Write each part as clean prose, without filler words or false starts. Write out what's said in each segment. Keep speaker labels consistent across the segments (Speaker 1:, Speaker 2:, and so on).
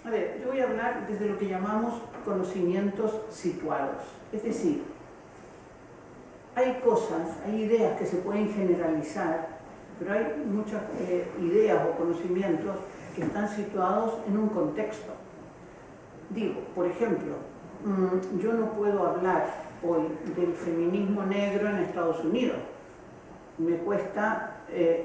Speaker 1: A ver, yo voy a hablar desde lo que llamamos conocimientos situados. Es decir, hay cosas, hay ideas que se pueden generalizar, pero hay muchas ideas o conocimientos que están situados en un contexto. Digo, por ejemplo, yo no puedo hablar hoy del feminismo negro en Estados Unidos. Me cuesta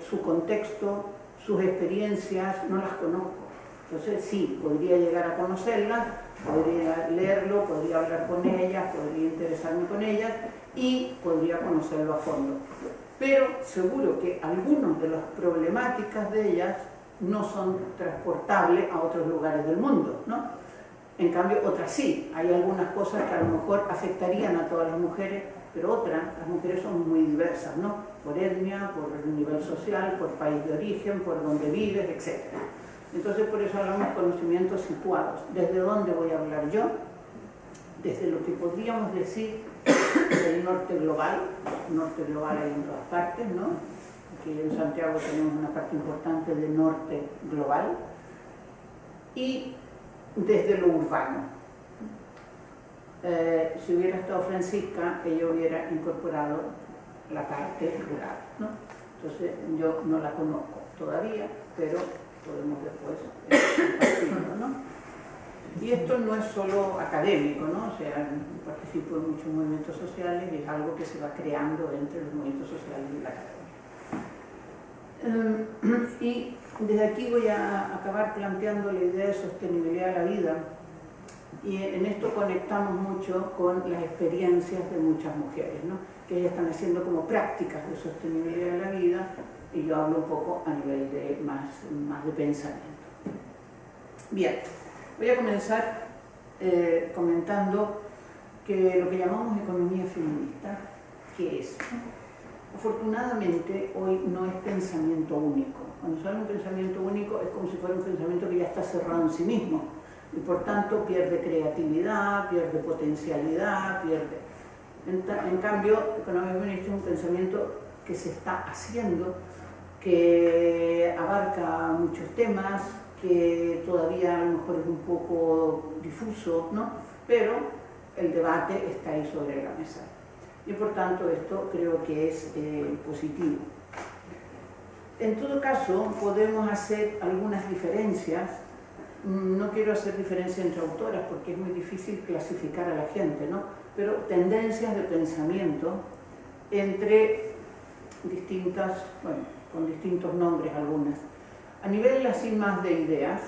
Speaker 1: su contexto, sus experiencias, no las conozco. Entonces sí, podría llegar a conocerlas, podría leerlo, podría hablar con ellas, podría interesarme con ellas y podría conocerlo a fondo. Pero seguro que algunas de las problemáticas de ellas no son transportables a otros lugares del mundo, ¿no? En cambio, otras sí. Hay algunas cosas que a lo mejor afectarían a todas las mujeres, pero otras, las mujeres son muy diversas, ¿no? Por etnia, por nivel social, por país de origen, por donde vives, etc. Entonces, por eso hablamos de conocimientos situados. ¿Desde dónde voy a hablar yo? Desde lo que podríamos decir del norte global. Norte global hay en todas partes, ¿no? Aquí en Santiago tenemos una parte importante de norte global. Y desde lo urbano. Si hubiera estado Francisca, ella hubiera incorporado la parte rural, ¿no? Entonces, yo no la conozco todavía, pero podemos después compartirlo, ¿no? Y esto no es solo académico, ¿no? O sea, participo en muchos movimientos sociales y es algo que se va creando entre los movimientos sociales y la academia. Y desde aquí voy a acabar planteando la idea de sostenibilidad de la vida. Y en esto conectamos mucho con las experiencias de muchas mujeres, ¿no? Que ellas están haciendo como prácticas de sostenibilidad de la vida, y yo hablo un poco a nivel de más de pensamiento. Bien, voy a comenzar comentando que lo que llamamos economía feminista, ¿qué es? Afortunadamente hoy no es pensamiento único. Cuando se habla de un pensamiento único es como si fuera un pensamiento que ya está cerrado en sí mismo y por tanto pierde creatividad, pierde potencialidad, pierde... En cambio, economía feminista es un pensamiento que se está haciendo, que abarca muchos temas, que todavía a lo mejor es un poco difuso, ¿no? Pero el debate está ahí sobre la mesa. Y por tanto esto creo que es positivo. En todo caso, podemos hacer algunas diferencias. No quiero hacer diferencia entre autoras porque es muy difícil clasificar a la gente, ¿no? Pero tendencias de pensamiento entre distintas, bueno, con distintos nombres algunas. A nivel así más de ideas,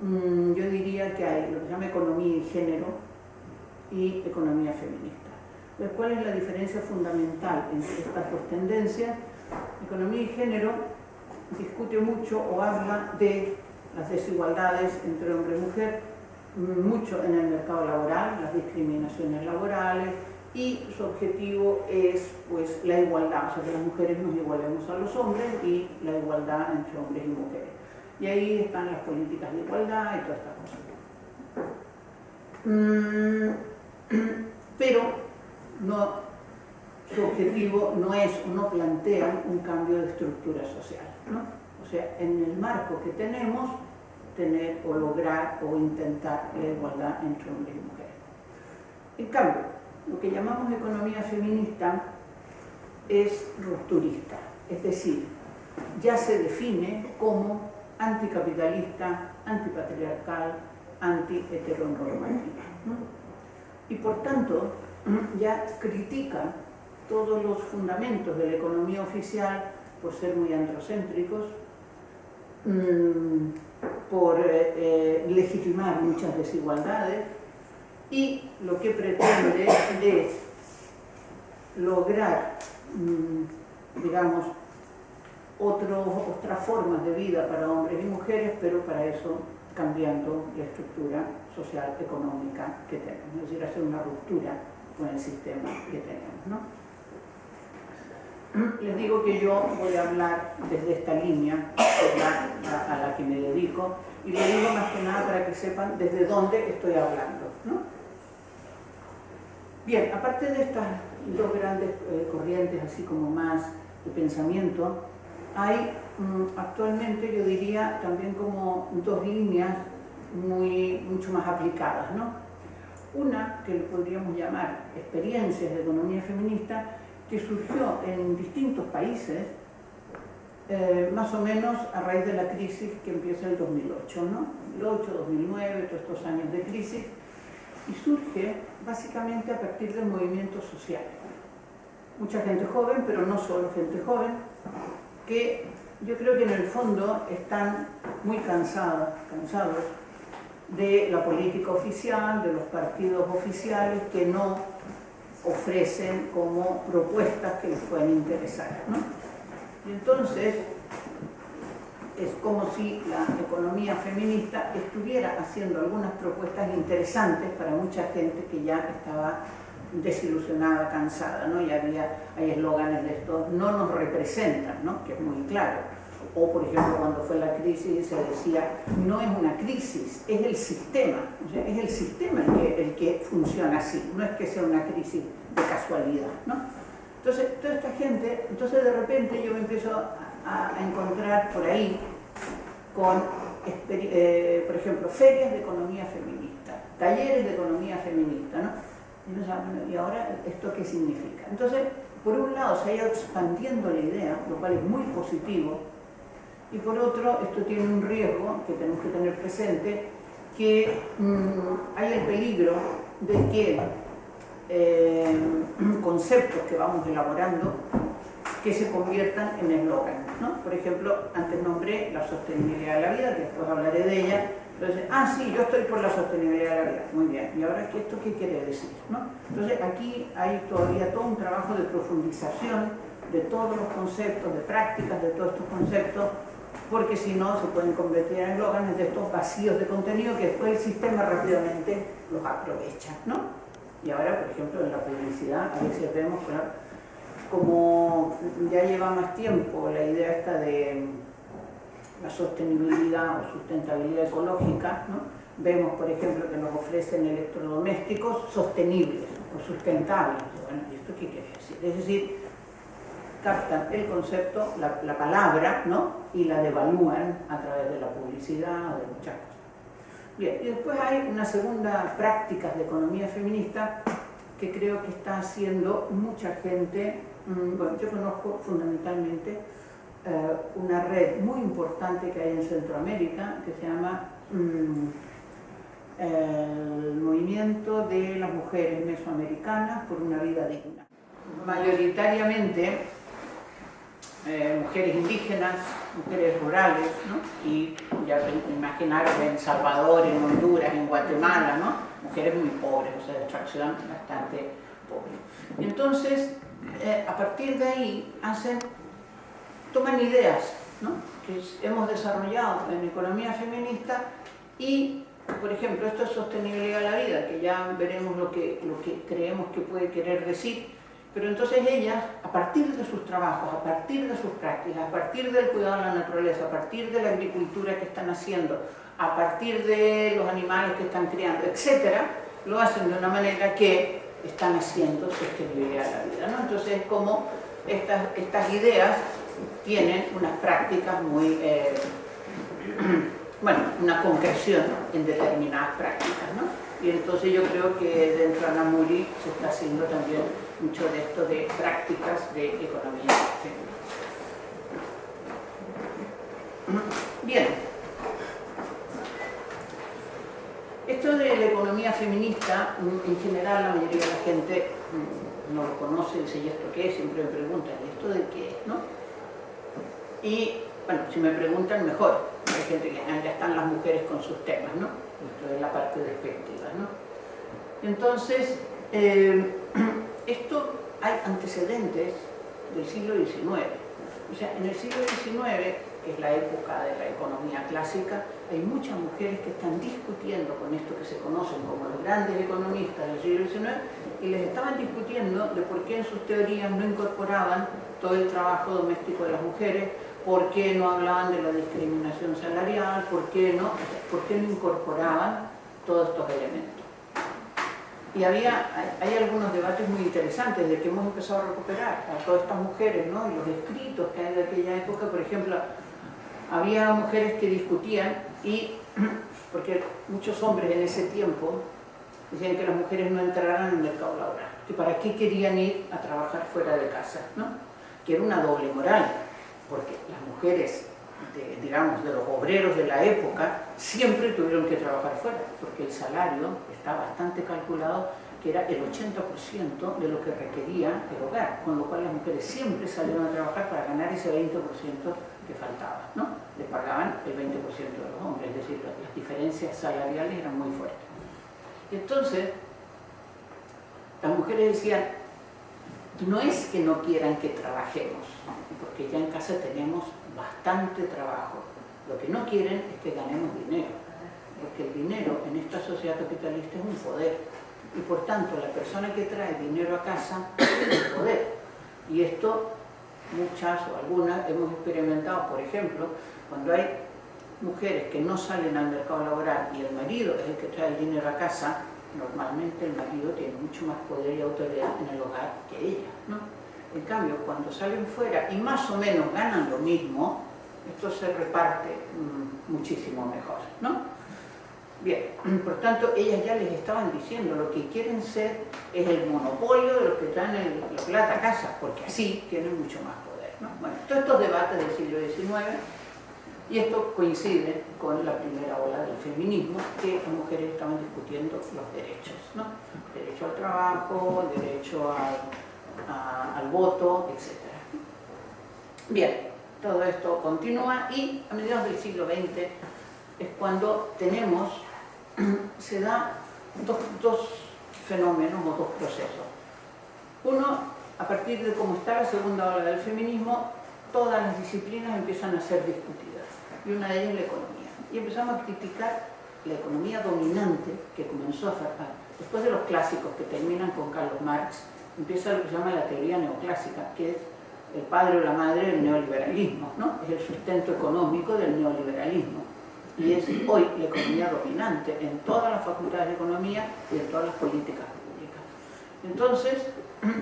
Speaker 1: yo diría que hay lo que se llama economía y género y economía feminista. Pues, ¿cuál es la diferencia fundamental entre estas dos tendencias? Economía y género discute mucho o habla de las desigualdades entre hombre y mujer, mucho en el mercado laboral, las discriminaciones laborales, y su objetivo es pues la igualdad, o sea que las mujeres nos igualemos a los hombres y la igualdad entre hombres y mujeres. Y ahí están las políticas de igualdad y todas estas cosas. Pero no, su objetivo no es o no plantea un cambio de estructura social, ¿no? O sea, en el marco que tenemos, tener o lograr o intentar la igualdad entre hombres y mujeres. En cambio, lo que llamamos economía feminista es rupturista, es decir, ya se define como anticapitalista, antipatriarcal, anti-heteronormativa, ¿no? Y por tanto, ya critica todos los fundamentos de la economía oficial por ser muy androcéntricos, por legitimar muchas desigualdades, y lo que pretende es lograr, digamos, otras formas de vida para hombres y mujeres, pero para eso cambiando la estructura social económica que tenemos, es decir, hacer una ruptura con el sistema que tenemos, ¿no? Les digo que yo voy a hablar desde esta línea a la que me dedico, y les digo más que nada para que sepan desde dónde estoy hablando, ¿no? Bien, aparte de estas dos grandes corrientes, así como más de pensamiento, hay actualmente, yo diría, también como dos líneas mucho más aplicadas, ¿no? Una que le podríamos llamar experiencias de economía feminista, que surgió en distintos países, más o menos a raíz de la crisis que empieza en el 2008, ¿no? 2008, 2009, todos estos años de crisis, y surge básicamente a partir del movimiento social. Mucha gente joven, pero no solo gente joven, que yo creo que en el fondo están muy cansados de la política oficial, de los partidos oficiales que no ofrecen como propuestas que les puedan interesar, ¿no? Y entonces es como si la economía feminista estuviera haciendo algunas propuestas interesantes para mucha gente que ya estaba desilusionada, cansada, ¿no? Y hay eslóganes de estos: no nos representan, ¿no? Que es muy claro. O, por ejemplo, cuando fue la crisis se decía: no es una crisis, es el sistema. O sea, es el sistema el que funciona así, no es que sea una crisis de casualidad, ¿no? Entonces, toda esta gente, de repente yo me empiezo a encontrar por ahí con, por ejemplo, ferias de economía feminista, talleres de economía feminista, ¿no? Y no saben, bueno, ¿y ahora esto qué significa? Entonces, por un lado se ha ido expandiendo la idea, lo cual es muy positivo, y por otro, esto tiene un riesgo que tenemos que tener presente, que hay el peligro de que conceptos que vamos elaborando que se conviertan en eslogan, ¿no? Por ejemplo, antes nombré la sostenibilidad de la vida, que después hablaré de ella. Entonces, sí, yo estoy por la sostenibilidad de la vida, muy bien, y ahora ¿esto qué quiere decir, ¿no? Entonces aquí hay todavía todo un trabajo de profundización de todos los conceptos, de prácticas de todos estos conceptos, porque si no se pueden convertir en eslóganes de estos vacíos de contenido que después el sistema rápidamente los aprovecha, ¿no? Y ahora, por ejemplo, en la publicidad a veces vemos, como ya lleva más tiempo la idea esta de la sostenibilidad o sustentabilidad ecológica, ¿no? Vemos, por ejemplo, que nos ofrecen electrodomésticos sostenibles o sustentables. Bueno, ¿y esto qué quiere decir? Es decir, captan el concepto, la palabra, ¿no? Y la devalúan a través de la publicidad o de muchas cosas. Bien, y después hay una segunda práctica de economía feminista que creo que está haciendo mucha gente. Bueno, yo conozco fundamentalmente una red muy importante que hay en Centroamérica que se llama el Movimiento de las Mujeres Mesoamericanas por una Vida Digna. Mayoritariamente mujeres indígenas, mujeres rurales, ¿no? Y ya imaginar en El Salvador, en Honduras, en Guatemala, ¿no? Mujeres muy pobres, o sea, de extracción bastante pobre. Entonces, a partir de ahí toman ideas, ¿no? Que hemos desarrollado en economía feminista y, por ejemplo, esto es sostenibilidad de la vida, que ya veremos lo que creemos que puede querer decir. Pero entonces ellas, a partir de sus trabajos, a partir de sus prácticas, a partir del cuidado de la naturaleza, a partir de la agricultura que están haciendo, a partir de los animales que están criando, etc., lo hacen de una manera que están haciendo sostenibilidad de la vida, ¿no? Entonces, como estas ideas tienen unas prácticas muy, bueno, una concreción en determinadas prácticas, ¿no? Y entonces yo creo que dentro de Anamuri se está haciendo también mucho de esto de prácticas de economía feminista. Bien. Esto de la economía feminista, en general la mayoría de la gente no lo conoce, dice: ¿y esto qué es? Siempre me preguntan: ¿y esto de qué es? ¿No? Y bueno, si me preguntan, mejor. Hay gente que ya están las mujeres con sus temas, ¿no? Esto es la parte despectiva, ¿no? Entonces, esto hay antecedentes del siglo XIX. O sea, en el siglo XIX, que es la época de la economía clásica, hay muchas mujeres que están discutiendo con esto que se conocen como los grandes economistas del siglo XIX, y les estaban discutiendo de por qué en sus teorías no incorporaban todo el trabajo doméstico de las mujeres, por qué no hablaban de la discriminación salarial, por qué no incorporaban todos estos elementos. Y hay algunos debates muy interesantes de que hemos empezado a recuperar a todas estas mujeres, ¿no? Y los escritos que hay de aquella época, por ejemplo, había mujeres que discutían porque muchos hombres en ese tiempo decían que las mujeres no entraran en el mercado laboral, que para qué querían ir a trabajar fuera de casa, ¿no? Que era una doble moral, porque las mujeres, digamos, de los obreros de la época, siempre tuvieron que trabajar fuera, porque el salario está bastante calculado, que era el 80% de lo que requería el hogar, con lo cual las mujeres siempre salieron a trabajar para ganar ese 20% que faltaba, ¿no? Les pagaban el 20% de los hombres, es decir, las diferencias salariales eran muy fuertes. Entonces, las mujeres decían, no es que no quieran que trabajemos, porque ya en casa tenemos bastante trabajo. Lo que no quieren es que ganemos dinero, porque el dinero en esta sociedad capitalista es un poder. Y por tanto, la persona que trae dinero a casa tiene poder. Y esto, muchas o algunas hemos experimentado, por ejemplo, cuando hay mujeres que no salen al mercado laboral y el marido es el que trae el dinero a casa, normalmente el marido tiene mucho más poder y autoridad en el hogar que ella, ¿no? En cambio, cuando salen fuera y más o menos ganan lo mismo, esto se reparte muchísimo mejor, ¿no? Bien, por tanto, ellas ya les estaban diciendo lo que quieren ser es el monopolio de los que traen la plata a casa, porque así tienen mucho más poder, ¿no? Bueno, todos estos debates del siglo XIX, y esto coincide con la primera ola del feminismo, que las mujeres estaban discutiendo los derechos, ¿no? Derecho al trabajo, derecho al voto, etc. Bien, todo esto continúa y a mediados del siglo XX es cuando se da dos fenómenos o dos procesos. Uno, a partir de cómo está la segunda ola del feminismo, todas las disciplinas empiezan a ser discutidas, y una de ellas es la economía. Y empezamos a criticar la economía dominante que comenzó a formar. Después de los clásicos que terminan con Carlos Marx, empieza lo que se llama la teoría neoclásica, que es el padre o la madre del neoliberalismo, ¿no? Es el sustento económico del neoliberalismo. Y es hoy la economía dominante en todas las facultades de economía y en todas las políticas públicas. Entonces,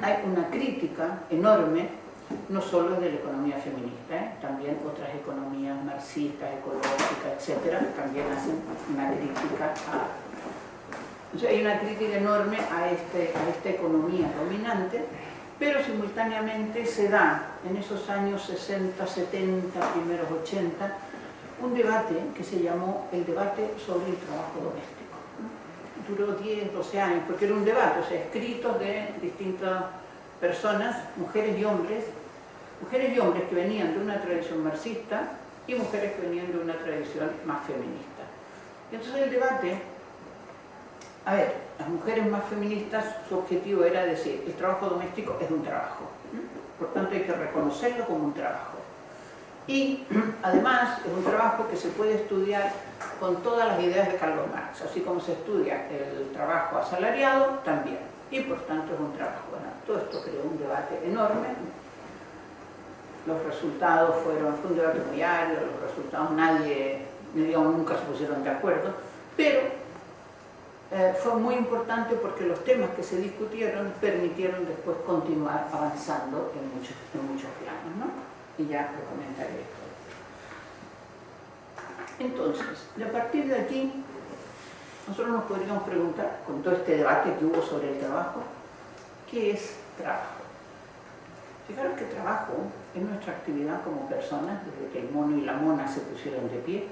Speaker 1: hay una crítica enorme, no solo de la economía feminista, también otras economías marxistas, ecológicas, etcétera, también hacen una crítica Entonces hay una crítica enorme a esta economía dominante, pero simultáneamente se da en esos años 60, 70, primeros 80, un debate que se llamó el debate sobre el trabajo doméstico. Duró 10, 12 años, porque era un debate, o sea, escritos de distintas personas, mujeres y hombres que venían de una tradición marxista y mujeres que venían de una tradición más feminista. Entonces el debate, las mujeres más feministas, su objetivo era decir, el trabajo doméstico es un trabajo, por tanto hay que reconocerlo como un trabajo. Y además es un trabajo que se puede estudiar con todas las ideas de Carlos Marx, así como se estudia el trabajo asalariado también, y por tanto es un trabajo. Bueno, todo esto creó un debate enorme, los resultados fue un debate muy árido, los resultados nunca se pusieron de acuerdo, pero fue muy importante porque los temas que se discutieron permitieron después continuar avanzando en muchos planos, ¿no? Y ya lo comentaré esto. Entonces, a partir de aquí, nosotros nos podríamos preguntar, con todo este debate que hubo sobre el trabajo, ¿qué es trabajo? Fijaros que trabajo es nuestra actividad como personas, desde que el mono y la mona se pusieron de pie,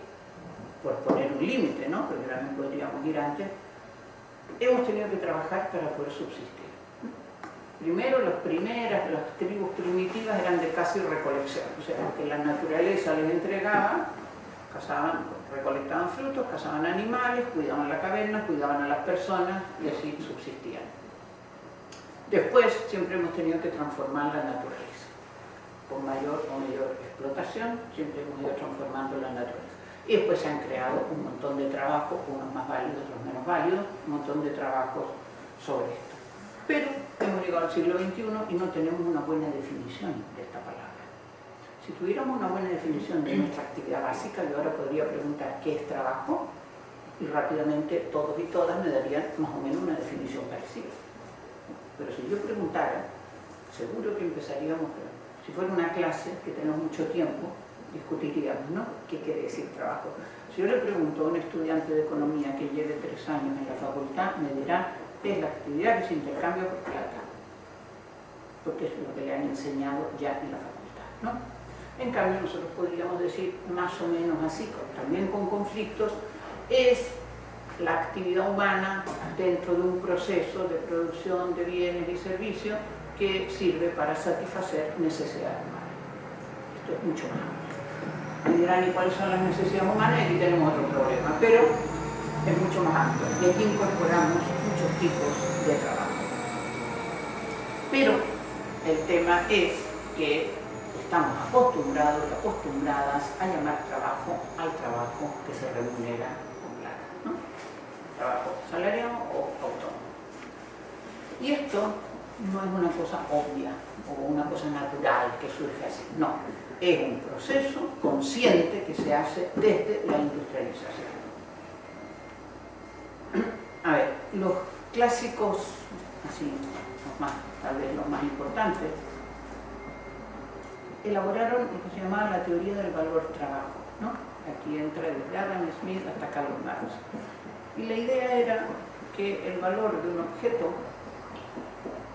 Speaker 1: por poner un límite, ¿no? Porque también podríamos ir antes, hemos tenido que trabajar para poder subsistir. Primero, las tribus primitivas eran de caza y recolección, o sea, que la naturaleza les entregaba, cazaban, recolectaban frutos, cazaban animales, cuidaban la caverna, cuidaban a las personas y así subsistían. Después, siempre hemos tenido que transformar la naturaleza. Con mayor o menor explotación, siempre hemos ido transformando la naturaleza. Y después se han creado un montón de trabajos, unos más válidos, otros menos válidos, un montón de trabajos sobre esto. Pero hemos llegado al siglo XXI y no tenemos una buena definición de esta palabra. Si tuviéramos una buena definición de nuestra actividad básica, yo ahora podría preguntar ¿qué es trabajo? Y rápidamente todos y todas me darían más o menos una definición parecida. Pero si yo preguntara, seguro que empezaríamos, si fuera una clase que tenemos mucho tiempo, discutiríamos, ¿no? ¿Qué quiere decir trabajo? Si yo le pregunto a un estudiante de economía que lleve 3 años en la facultad, me dirá, es la actividad que se intercambia por plata, porque es lo que le han enseñado ya en la facultad, ¿no? En cambio, nosotros podríamos decir más o menos así, también con conflictos, es la actividad humana dentro de un proceso de producción de bienes y servicios que sirve para satisfacer necesidades humanas. Esto es mucho más amplio. Me dirán, ¿y cuáles son las necesidades humanas? Y aquí tenemos otro problema, pero es mucho más amplio. Y aquí incorporamos muchos tipos de trabajo. Pero el tema es que estamos acostumbrados y acostumbradas a llamar trabajo al trabajo que se remunera con plata, ¿no? Trabajo salariado o autónomo. Y esto no es una cosa obvia o una cosa natural que surge así, no. Es un proceso consciente que se hace desde la industrialización. A ver, los clásicos, así, tal vez los más importantes, elaboraron lo que se llamaba la teoría del valor trabajo, ¿no? Aquí entra desde Adam Smith hasta Karl Marx. Y la idea era que el valor de un objeto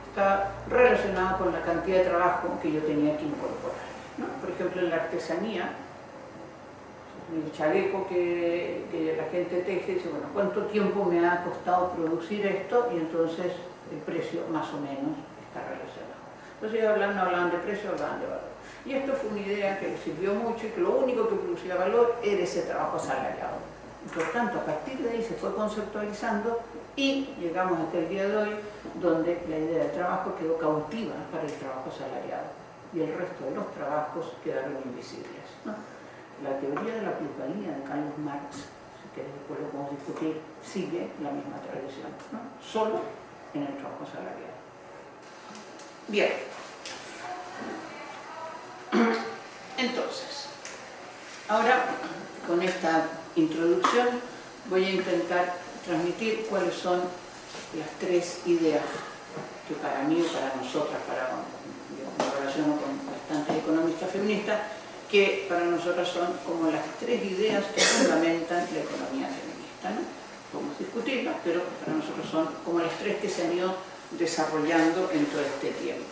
Speaker 1: está relacionado con la cantidad de trabajo que yo tenía que incorporar, ¿no? Por ejemplo, en la artesanía, el chaleco que la gente teje, dice, bueno, ¿cuánto tiempo me ha costado producir esto? Y entonces el precio más o menos está relacionado. Entonces ellos no hablaban de precio, hablaban de valor. Y esto fue una idea que les sirvió mucho y que lo único que producía valor era ese trabajo asalariado. Y por tanto, a partir de ahí se fue conceptualizando y llegamos hasta el día de hoy, donde la idea de trabajo quedó cautiva para el trabajo asalariado y el resto de los trabajos quedaron invisibles, ¿no? La teoría de la plusvalía de Karl Marx, que después lo podemos discutir, sigue la misma tradición, ¿no? Solo en el trabajo asalariado. Bien. Entonces, ahora con esta introducción voy a intentar transmitir cuáles son las 3 ideas que para mí o para nosotras, yo me relaciono con bastantes economistas feministas, que para nosotras son como las 3 ideas que fundamentan la economía feminista, ¿no? Podemos discutirlas, pero para nosotros son como las 3 que se han ido desarrollando en todo este tiempo.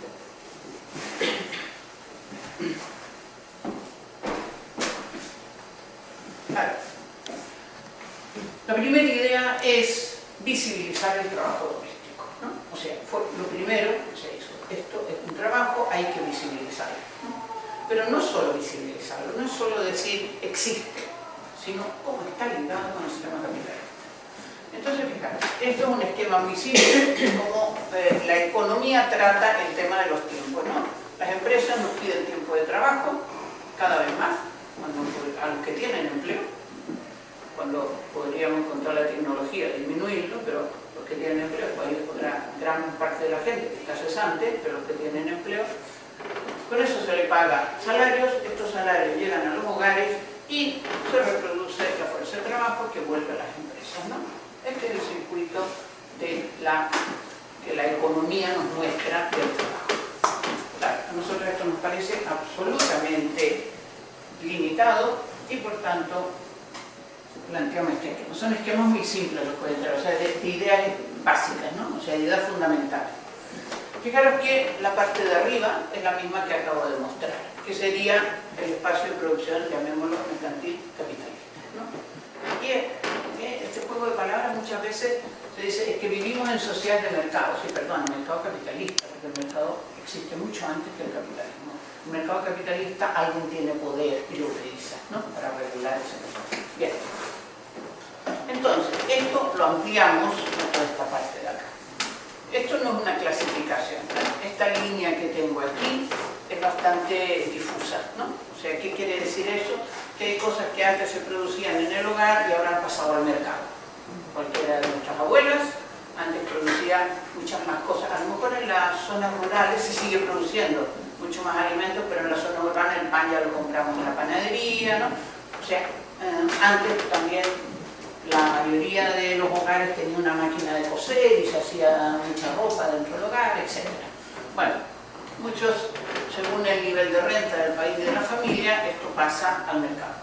Speaker 1: La primera idea es visibilizar el trabajo doméstico, ¿no? O sea, fue lo primero que se hizo. Esto es un trabajo, hay que visibilizarlo, ¿no? Pero no solo visibilizarlo, no es solo decir existe, sino cómo está ligado con el sistema capitalista. Entonces, fíjate, esto es un esquema muy simple de cómo la economía trata el tema de los tiempos, ¿no? Las empresas nos piden tiempo de trabajo cada vez más, a los que tienen empleo, cuando podríamos con la tecnología disminuirlo, pero los que tienen empleo, pues ahí podrá gran parte de la gente que está cesante, pero los que tienen empleo, con eso se le paga salarios, estos salarios llegan a los hogares y se reproduce la fuerza de trabajo que vuelve a las empresas, ¿no? Este es el circuito de que la economía nos muestra del trabajo. Claro, a nosotros esto nos parece absolutamente limitado y por tanto planteamos este esquema. Son esquemas muy simples los pueden tener, o sea, de ideas básicas, ¿no? O sea, de ideas fundamentales. Fijaros que la parte de arriba es la misma que acabo de mostrar, que sería el espacio de producción, llamémoslo mercantil capitalista, ¿no? Y este juego de palabras muchas veces se dice es que vivimos en sociedad de mercado, sí, perdón, mercado capitalista, porque el mercado existe mucho antes que el capitalismo. El mercado capitalista, alguien tiene poder y lo utiliza, ¿no? Para regular ese mercado. Bien. Entonces, esto lo ampliamos a toda esta parte de acá. Esto no es una clasificación, ¿no? Esta línea que tengo aquí es bastante difusa, ¿no? O sea, ¿qué quiere decir eso? Que hay cosas que antes se producían en el hogar y ahora han pasado al mercado. Cualquiera de nuestras abuelas antes producía muchas más cosas. A lo mejor en las zonas rurales se sigue produciendo mucho más alimentos, pero en la zona urbana el pan ya lo compramos en la panadería, ¿no? O sea, antes también la mayoría de los hogares tenía una máquina de coser y se hacía mucha ropa dentro del hogar, etc. Bueno, muchos, según el nivel de renta del país y de la familia, esto pasa al mercado.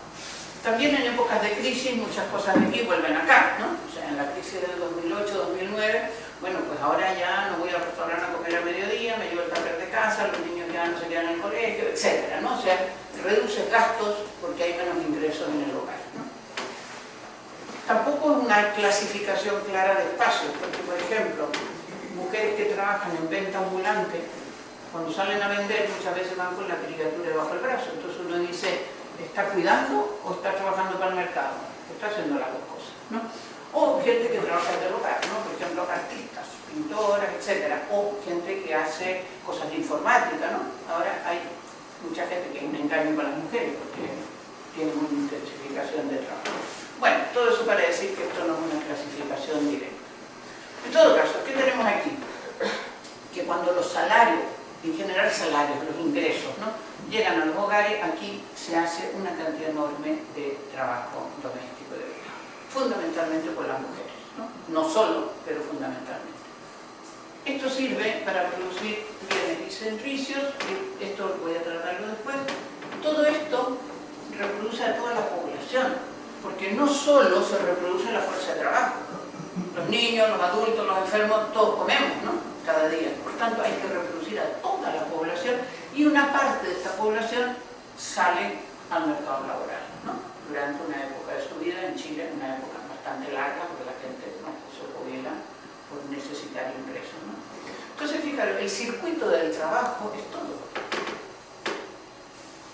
Speaker 1: También en épocas de crisis muchas cosas de aquí vuelven acá, ¿no? O sea, en la crisis del 2008-2009, bueno, pues ahora ya no voy al restaurante a comer a mediodía, me llevo el tupper de casa, los niños ya no se quedan en el colegio, etcétera, ¿no? O sea, reduce gastos porque hay menos ingresos en el hogar, ¿no? Tampoco es una clasificación clara de espacios, porque, por ejemplo, mujeres que trabajan en venta ambulante, cuando salen a vender muchas veces van con la criatura bajo el brazo, entonces uno dice, ¿está cuidando o está trabajando para el mercado? Está haciendo las dos cosas, ¿no? O gente que trabaja en el hogar, ¿no? Por ejemplo, artistas, pintoras, etcétera, o gente que hace cosas de informática, ¿no? Ahora hay mucha gente que es un engaño para las mujeres porque tienen una intensificación de trabajo. Bueno, todo eso para decir que esto no es una clasificación directa. En todo caso, ¿qué tenemos aquí? Que cuando los salarios, en general salarios, los ingresos, ¿no?, llegan a los hogares, aquí se hace una cantidad enorme de trabajo doméstico de vida, fundamentalmente por las mujeres, ¿no? No solo, pero fundamentalmente. Esto sirve para producir bienes y servicios, y esto voy a tratarlo después. Todo esto reproduce a toda la población, porque no solo se reproduce la fuerza de trabajo, los niños, los adultos, los enfermos, todos comemos, ¿no?, cada día. Por tanto, hay que reproducir a toda la población y una parte de esta población sale al mercado laboral, ¿no?, durante una época de su vida. En Chile, una época bastante larga, porque la gente no se jubila por necesitar ingresos, ¿no? Entonces, fijaros, el circuito del trabajo es todo.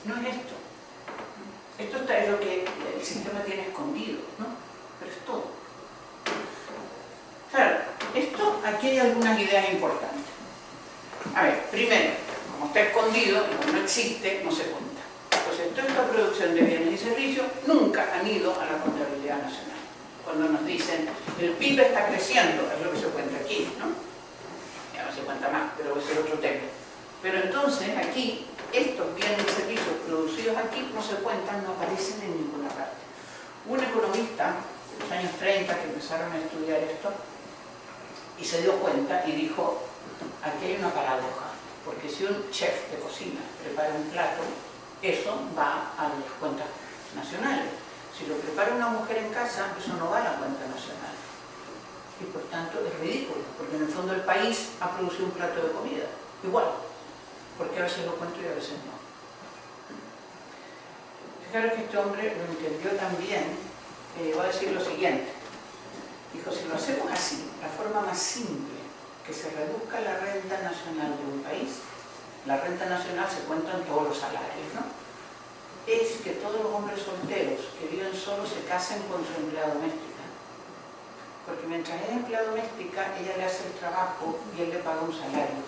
Speaker 1: No es esto. Esto es lo que el sistema tiene escondido, ¿no? Pero es todo. Claro, esto, aquí hay algunas ideas importantes. A ver, primero, como está escondido, como no existe, no se cuenta. Entonces, toda esta producción de bienes y servicios nunca han ido a la contabilidad nacional. Cuando nos dicen, el PIB está creciendo, es lo que se cuenta aquí, ¿no? Ya no se cuenta más, pero ese es otro tema. Pero entonces, aquí, estos bienes y servicios producidos aquí no se cuentan, no aparecen en ninguna parte. Un economista, en los años 30, que empezaron a estudiar esto, y se dio cuenta y dijo, aquí hay una paradoja, porque si un chef de cocina prepara un plato, eso va a las cuentas nacionales. Si lo prepara una mujer en casa, eso no va a la cuenta nacional. Y por tanto es ridículo, porque en el fondo el país ha producido un plato de comida, igual, porque a veces lo cuento y a veces no. Fijaros que este hombre lo entendió también, voy a decir lo siguiente. Dijo, si lo hacemos así, la forma más simple que se reduzca la renta nacional de un país, la renta nacional se cuenta en todos los salarios, ¿no?, es que todos los hombres solteros que viven solos se casen con su empleada doméstica. Porque mientras es empleada doméstica, ella le hace el trabajo y él le paga un salario.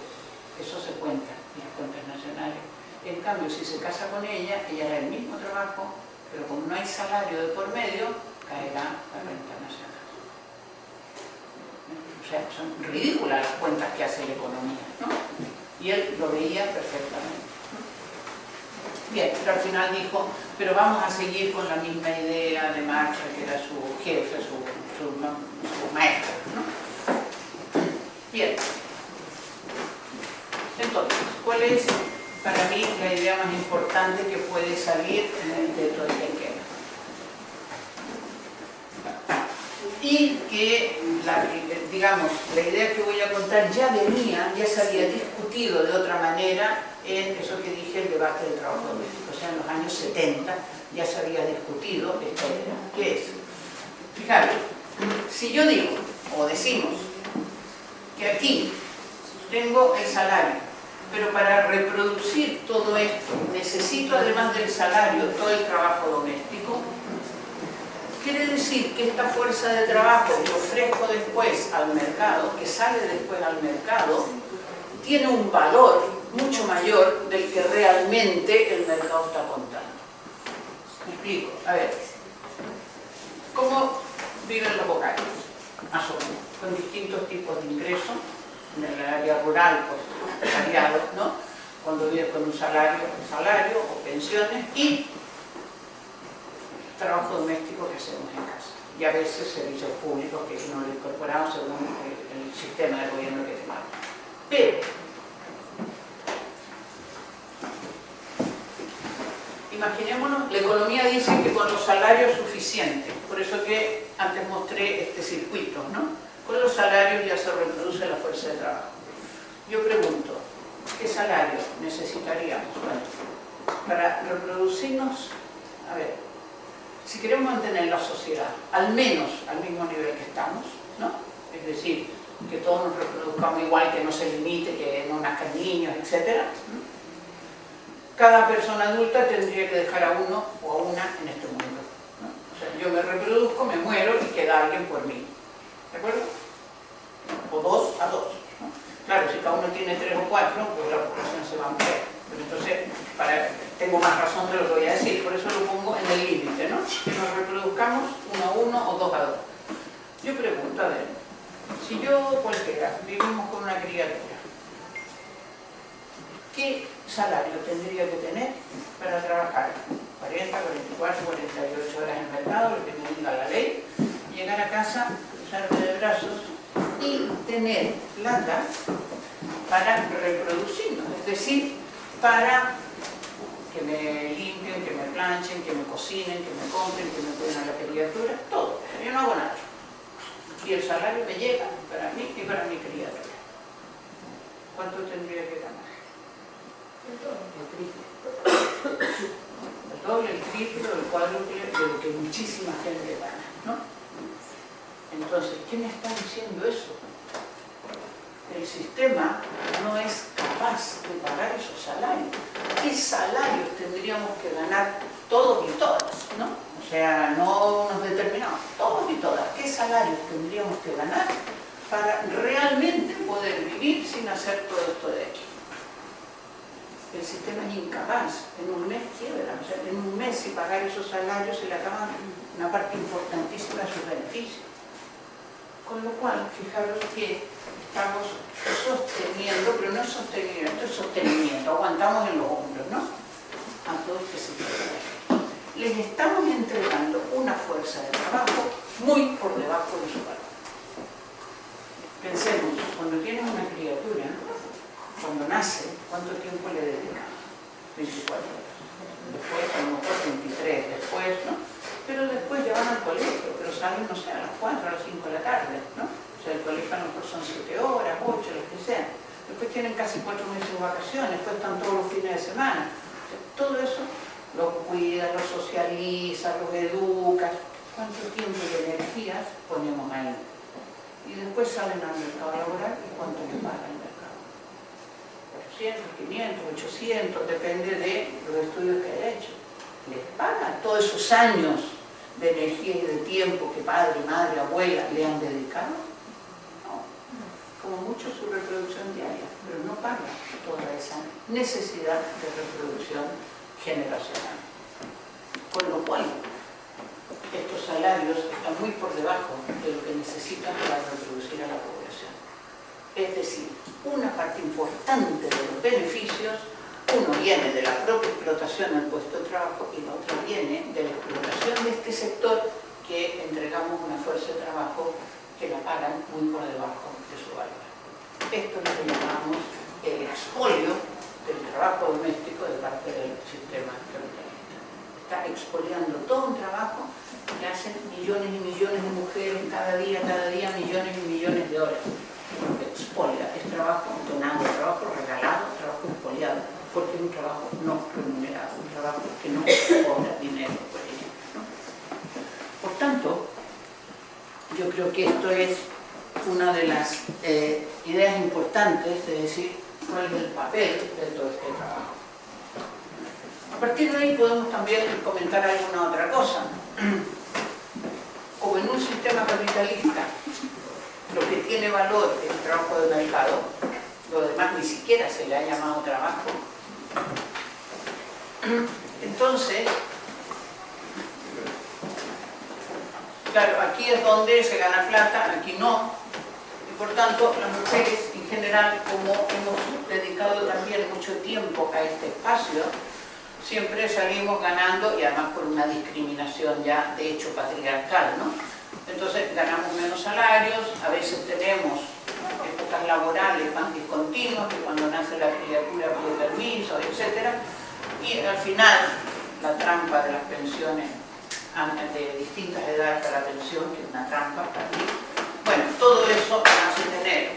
Speaker 1: Eso se cuenta en las cuentas nacionales. En cambio, si se casa con ella, ella hará el mismo trabajo, pero como no hay salario de por medio, caerá la renta nacional. O sea, son ridículas las cuentas que hace la economía, ¿no? Y él lo veía perfectamente. Bien, pero al final dijo, pero vamos a seguir con la misma idea de Marx, que era su jefe, su maestro, ¿no? Bien. Entonces, ¿cuál es para mí la idea más importante que puede salir de todo este esquema? Y que, digamos, la idea que voy a contar ya se había discutido de otra manera en eso que dije, el debate del trabajo doméstico. O sea, en los años 70 ya se había discutido esta idea. ¿Qué es? Fijaros, si yo digo, o decimos, que aquí tengo el salario, pero para reproducir todo esto necesito, además del salario, todo el trabajo doméstico, quiere decir que esta fuerza de trabajo que ofrezco después al mercado, que sale después al mercado, tiene un valor mucho mayor del que realmente el mercado está contando. ¿Me explico? A ver, ¿cómo viven los hogares? Más o menos, con distintos tipos de ingresos. En el área rural, pues, variados, ¿no? Cuando vives con un salario o pensiones, y trabajo doméstico que hacemos en casa. Y a veces servicios públicos que no lo incorporamos según el sistema de gobierno que tenemos. Pero imaginémonos, la economía dice que con los salarios suficientes, por eso que antes mostré este circuito, ¿no? Con los salarios ya se reproduce la fuerza de trabajo. Yo pregunto, ¿qué salario necesitaríamos? Bueno, para reproducirnos, a ver, si queremos mantener la sociedad al menos al mismo nivel que estamos, ¿no? Es decir, que todos nos reproduzcamos igual, que no se limite, que no nazcan niños, etc. Cada persona adulta tendría que dejar a uno o a una en este mundo, ¿no? O sea, yo me reproduzco, me muero y queda alguien por mí, ¿de acuerdo? O 2 a 2, ¿no? Claro, si cada uno tiene 3 o 4, pues la población se va a ampliar. Pero entonces, tengo más razón de lo que voy a decir, por eso lo pongo en el límite, ¿no? Que nos reproduzcamos 1 a 1 o 2 a 2. Yo pregunto, a ver, si yo, cualquiera, vivimos con una criatura, ¿qué salario tendría que tener para trabajar 40, 44, 48 horas en el mercado, lo que me diga la ley, llegar a casa, cruzarme de brazos y tener plata para reproducirnos? Es decir, para que me limpien, que me planchen, que me cocinen, que me compren, que me cuiden a la criatura, todo. Yo no hago nada. Y el salario me llega para mí y para mi criatura. ¿Cuánto tendría que ganar? El doble, el triple, el cuádruple de lo que muchísima gente gana, ¿no? Entonces, ¿qué me está diciendo eso? El sistema no es capaz de pagar esos salarios. ¿Qué salarios tendríamos que ganar todos y todas, ¿no? O sea, no nos determinamos, todos y todas. ¿Qué salarios tendríamos que ganar para realmente poder vivir sin hacer todo esto de aquí? El sistema es incapaz, en un mes quiebra, o sea, en un mes si pagar esos salarios se le acaban una parte importantísima de sus beneficios. Con lo cual, fijaros que estamos sosteniendo, pero no es sostenimiento, es sostenimiento, aguantamos en los hombros, ¿no? A todo este sistema. Les estamos entregando una fuerza de trabajo muy por debajo de su valor. Pensemos, cuando tienes una criatura, cuando nace, ¿cuánto tiempo le dedicamos? 24 horas. Después, a lo mejor 23, después, ¿no? Pero después ya van al colegio, pero salen, no sé, a las 4, a las 5 de la tarde, ¿no? O sea, el colegio a lo mejor son 7 horas, 8, lo que sea. Después tienen casi 4 meses de vacaciones, después están todos los fines de semana. O sea, todo eso los cuida, los socializa, los educa. ¿Cuánto tiempo y energías ponemos ahí? Y después salen al mercado laboral y cuánto les paga el mercado. 400, 500, 800, depende de los estudios que haya hecho. ¿Les paga todos esos años de energía y de tiempo que padre, madre, abuela le han dedicado? No. Como mucho su reproducción diaria, pero no paga toda esa necesidad de reproducción generacional. Con lo cual, estos salarios están muy por debajo de lo que necesitan para reproducir a la población. Es decir, una parte importante de los beneficios, uno viene de la propia explotación del puesto de trabajo y la otra viene de la explotación de este sector que entregamos una fuerza de trabajo que la pagan muy por debajo de su valor. Esto es lo que llamamos el expolio del trabajo doméstico de parte del sistema capitalista. Está expoliando todo un trabajo que hacen millones y millones de mujeres cada día, millones y millones de horas. Expolia, es trabajo donado, trabajo regalado, trabajo expoliado, porque es un trabajo no remunerado, un trabajo que no cobra dinero por ello, ¿no? Por tanto, yo creo que esto es una de las ideas importantes de decir cuál es el papel de todo este trabajo. A partir de ahí podemos también comentar alguna otra cosa. Como en un sistema capitalista lo que tiene valor es el trabajo de mercado, lo demás ni siquiera se le ha llamado trabajo. Entonces, claro, aquí es donde se gana plata, aquí no, y por tanto las mujeres en general, como hemos dedicado también mucho tiempo a este espacio, siempre salimos ganando, y además por una discriminación ya de hecho patriarcal, ¿no? Entonces ganamos menos salarios, a veces tenemos épocas laborales más discontinuas, que cuando nace la criatura pide permiso, etc. Y al final la pensiones de distintas edades para la pensión, que es una trampa para mí. Bueno, todo eso hace tener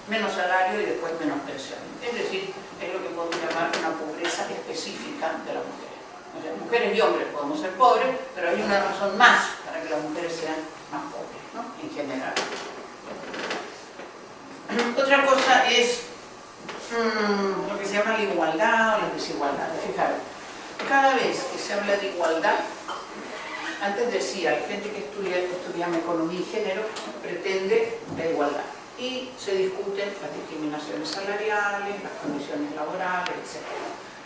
Speaker 1: menos salario y después menos pensión. Es decir, es lo que podemos llamar una pobreza específica de las mujeres. O sea, mujeres y hombres podemos ser pobres, pero hay una razón más para que las mujeres sean más pobres, ¿no? En general. Otra cosa es lo que se llama la igualdad o la desigualdad. Fijaros, cada vez que se habla de igualdad, antes decía, la gente que estudia economía y género pretende la igualdad. Y se discuten las discriminaciones salariales, las condiciones laborales, etc.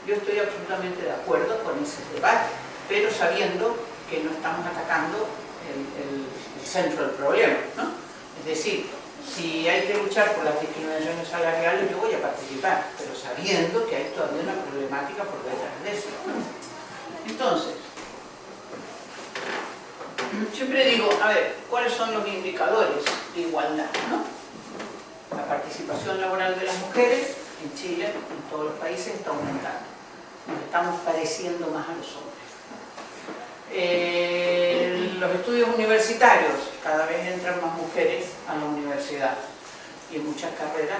Speaker 1: Yo estoy absolutamente de acuerdo con ese debate, pero sabiendo que no estamos atacando el centro del problema, ¿no? Es decir, si hay que luchar por las discriminaciones salariales, yo voy a participar, pero sabiendo que hay todavía una problemática por detrás de eso, ¿no? Entonces, siempre digo, a ver, ¿cuáles son los indicadores de igualdad, ¿no? La participación laboral de las mujeres en Chile, en todos los países, está aumentando. Nos estamos pareciendo más a los hombres. Los estudios universitarios, cada vez entran más mujeres a la universidad. Y en muchas carreras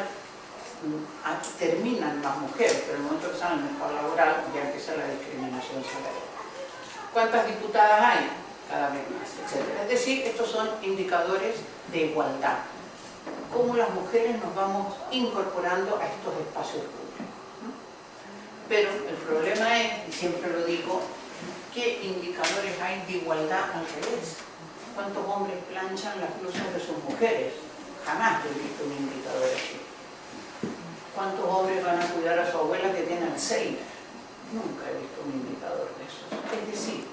Speaker 1: terminan más mujeres, pero en el momento que están en el mercado laboral ya empieza la discriminación salarial. ¿Cuántas diputadas hay? Cada vez más, etc. Es decir, estos son indicadores de igualdad. Cómo las mujeres nos vamos incorporando a estos espacios públicos, ¿no? Pero el problema es, y siempre lo digo, ¿qué indicadores hay de igualdad al revés? ¿Cuántos hombres planchan las blusas de sus mujeres? Jamás he visto un indicador así. ¿Cuántos hombres van a cuidar a su abuela que tiene Alzheimer? Nunca he visto un indicador de eso. Es decir,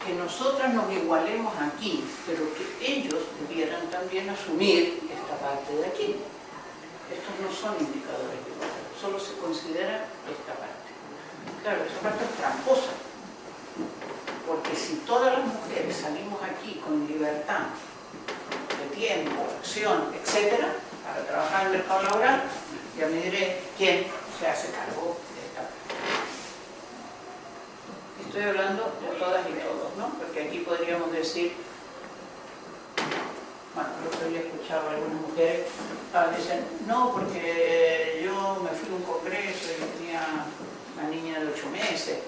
Speaker 1: que nosotras nos igualemos aquí, pero que ellos debieran también asumir esta parte de aquí. Estos no son indicadores de igualdad, solo se considera esta parte. Claro, esa parte es tramposa, porque si todas las mujeres salimos aquí con libertad de tiempo, acción, etc., para trabajar en el mercado laboral, ya me diré quién se hace cargo de esta parte. Estoy hablando de todas y todos, ¿no? Porque aquí podríamos decir, bueno, el otro día escuchaba a algunas mujeres, dicen, no, porque yo me fui a un congreso y tenía una niña de 8 meses.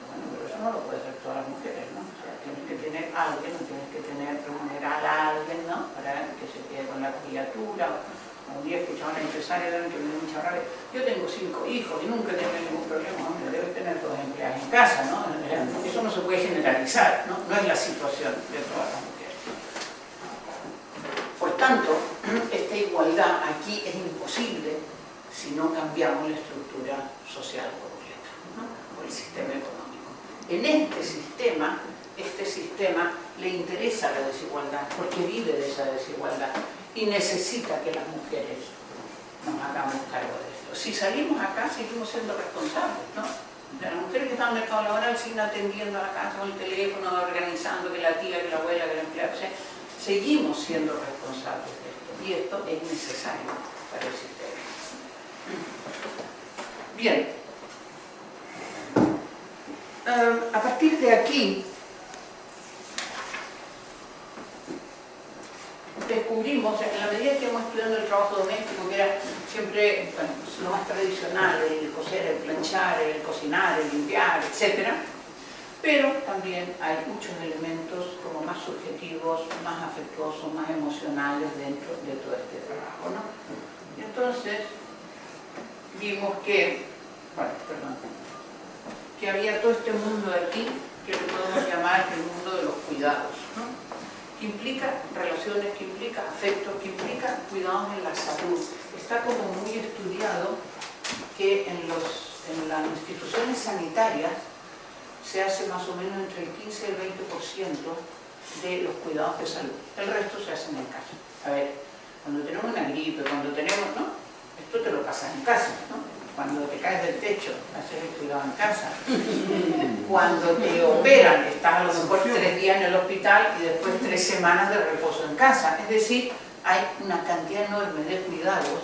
Speaker 1: Bueno, pero eso no lo puede hacer todas las mujeres, ¿no? O sea, tienes que tener alguien, tienes que remunerar a alguien, ¿no? Para que se quede con la criatura. Un día escuchaba a una empresaria que me dio mucha rabia. Yo tengo 5 hijos y nunca he tenido ningún problema. Hombre, debes tener 2 empleadas en casa, ¿no? Eso no se puede generalizar, ¿no? No es la situación de todas las mujeres. Por tanto, esta igualdad aquí es imposible si no cambiamos la estructura social completa, ¿no? O el sistema económico. En este sistema le interesa la desigualdad porque vive de esa desigualdad y necesita que las mujeres nos hagamos cargo de esto. Si salimos acá, seguimos siendo responsables, ¿no? Las mujeres que están en el mercado laboral siguen atendiendo a la casa con el teléfono, organizando que la tía, que la abuela, que la empleada, o sea, seguimos siendo responsables de esto y esto es necesario para el sistema. Bien. A partir de aquí descubrimos, en la medida que íbamos estudiando el trabajo doméstico, que era siempre, bueno, lo más tradicional, el coser, el planchar, el cocinar, el limpiar, etc., pero también hay muchos elementos como más subjetivos, más afectuosos, más emocionales dentro de todo este trabajo, ¿no? Y entonces vimos que, bueno, perdón, que había todo este mundo de aquí que le podemos llamar el mundo de los cuidados, ¿no? Que implica relaciones, que implica afectos, que implica cuidados en la salud. Está como muy estudiado que en las instituciones sanitarias se hace más o menos entre el 15 y el 20% de los cuidados de salud. El resto se hace en casa. A ver, cuando tenemos una gripe, cuando tenemos, ¿no? Esto te lo pasas en casa, ¿no? Cuando te caes del techo, haces el cuidado en casa. Cuando te operan, estás a lo mejor 3 días en el hospital y después 3 semanas de reposo en casa. Es decir, hay una cantidad enorme de cuidados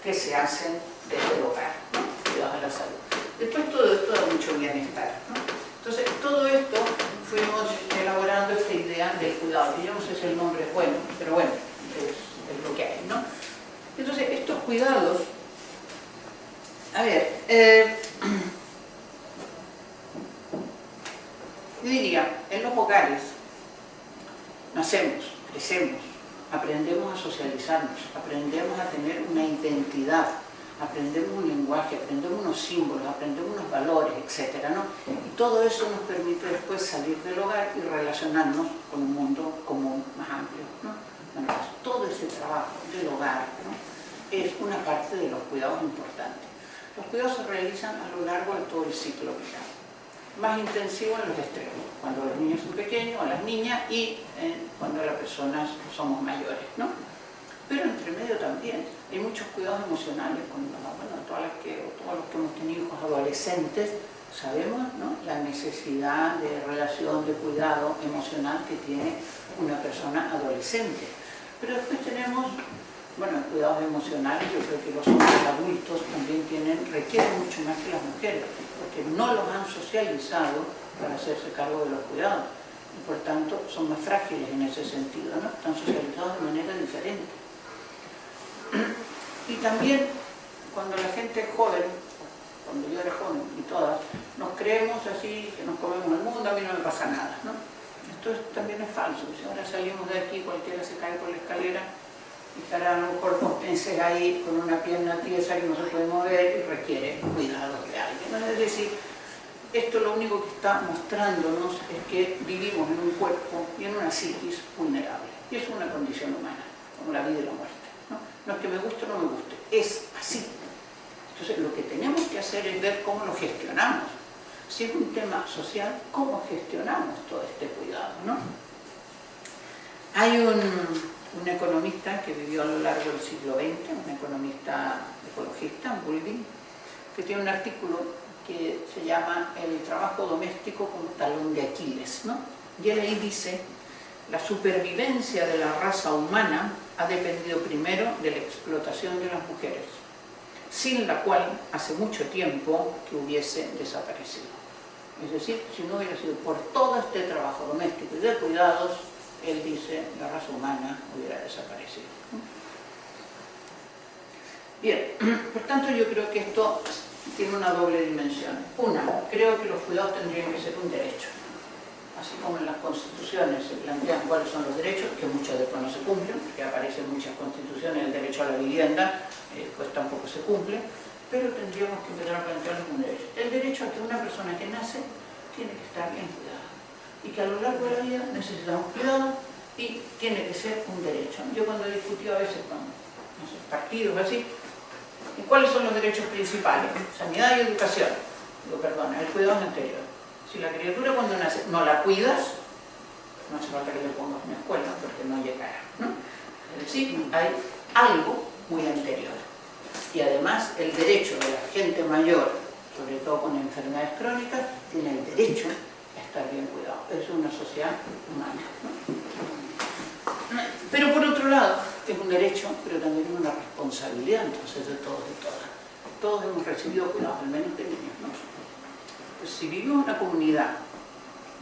Speaker 1: que se hacen desde el hogar, ¿no? Cuidados de la salud. Después todo esto da mucho bienestar, ¿no? Entonces, todo esto fuimos elaborando esta idea del cuidado, que yo no sé si el nombre es bueno, pero bueno, es lo que hay, ¿no? Entonces, estos cuidados, a ver, yo diría, en los hogares nacemos, crecemos, aprendemos a socializarnos, aprendemos a tener una identidad, aprendemos un lenguaje, aprendemos unos símbolos, aprendemos unos valores, etc., ¿no? Y todo eso nos permite después salir del hogar y relacionarnos con un mundo común más amplio, ¿no? Bueno, pues todo ese trabajo del hogar, ¿no?, es una parte de los cuidados importantes. Los cuidados se realizan a lo largo de todo el ciclo vital, más intensivo en los extremos, cuando los niños son pequeños, o las niñas, y cuando las personas somos mayores, ¿no? Pero entre medio también hay muchos cuidados emocionales, bueno, todos los que hemos tenido hijos adolescentes, sabemos, ¿no?, la necesidad de relación, de cuidado emocional que tiene una persona adolescente. Pero después tenemos, bueno, cuidados emocionales. Yo creo que los hombres adultos también requieren mucho más que las mujeres, porque no los han socializado para hacerse cargo de los cuidados, y por tanto son más frágiles en ese sentido, ¿no? Están socializados de manera diferente. Y también, cuando la gente es joven, cuando yo era joven y todas, nos creemos así, que nos comemos el mundo, a mí no me pasa nada, ¿no? Esto también es falso. Si ahora salimos de aquí, cualquiera se cae por la escalera y estará a lo mejor 2 meses ahí con una pierna tiesa que no se puede mover y requiere cuidados de alguien, ¿no? Es decir, esto lo único que está mostrándonos es que vivimos en un cuerpo y en una psiquis vulnerable. Y es una condición humana, como la vida y la muerte, ¿no? No es que me guste o no me guste, es así. Entonces, lo que tenemos que hacer es ver cómo lo gestionamos. Si es un tema social, ¿cómo gestionamos todo este cuidado, ¿no? Hay un economista que vivió a lo largo del siglo XX, un economista ecologista, Boulding, que tiene un artículo que se llama El trabajo doméstico como talón de Aquiles, ¿no? Y él ahí dice: la supervivencia de la raza humana ha dependido primero de la explotación de las mujeres, sin la cual hace mucho tiempo que hubiese desaparecido. Es decir, si no hubiera sido por todo este trabajo doméstico y de cuidados, él dice, la raza humana hubiera desaparecido. Bien, por tanto yo creo que esto tiene una doble dimensión. Una, creo que los cuidados tendrían que ser un derecho. Así como en las constituciones se plantean cuáles son los derechos, que muchos después no se cumplen, porque aparecen muchas constituciones, el derecho a la vivienda, pues tampoco se cumple, pero tendríamos que empezar a plantearlo como un derecho. El derecho a que una persona que nace tiene que estar bien cuidada, y que a lo largo de la vida necesitamos cuidado, y tiene que ser un derecho. Yo cuando he discutido a veces con, no sé, partidos así, ¿y cuáles son los derechos principales? Sanidad y educación. Digo, perdona, el cuidado es anterior. Si la criatura cuando nace no la cuidas, no hace falta que le pongas una escuela, porque no llegará, ¿no? Es decir, hay algo muy anterior. Y además el derecho de la gente mayor, sobre todo con enfermedades crónicas, tiene el derecho a estar bien cuidado. Es una sociedad humana, ¿no? Pero por otro lado, es un derecho, pero también es una responsabilidad, entonces, de todos y todas. Todos hemos recibido cuidados, al menos de niños, ¿no? Pues si vivimos en una comunidad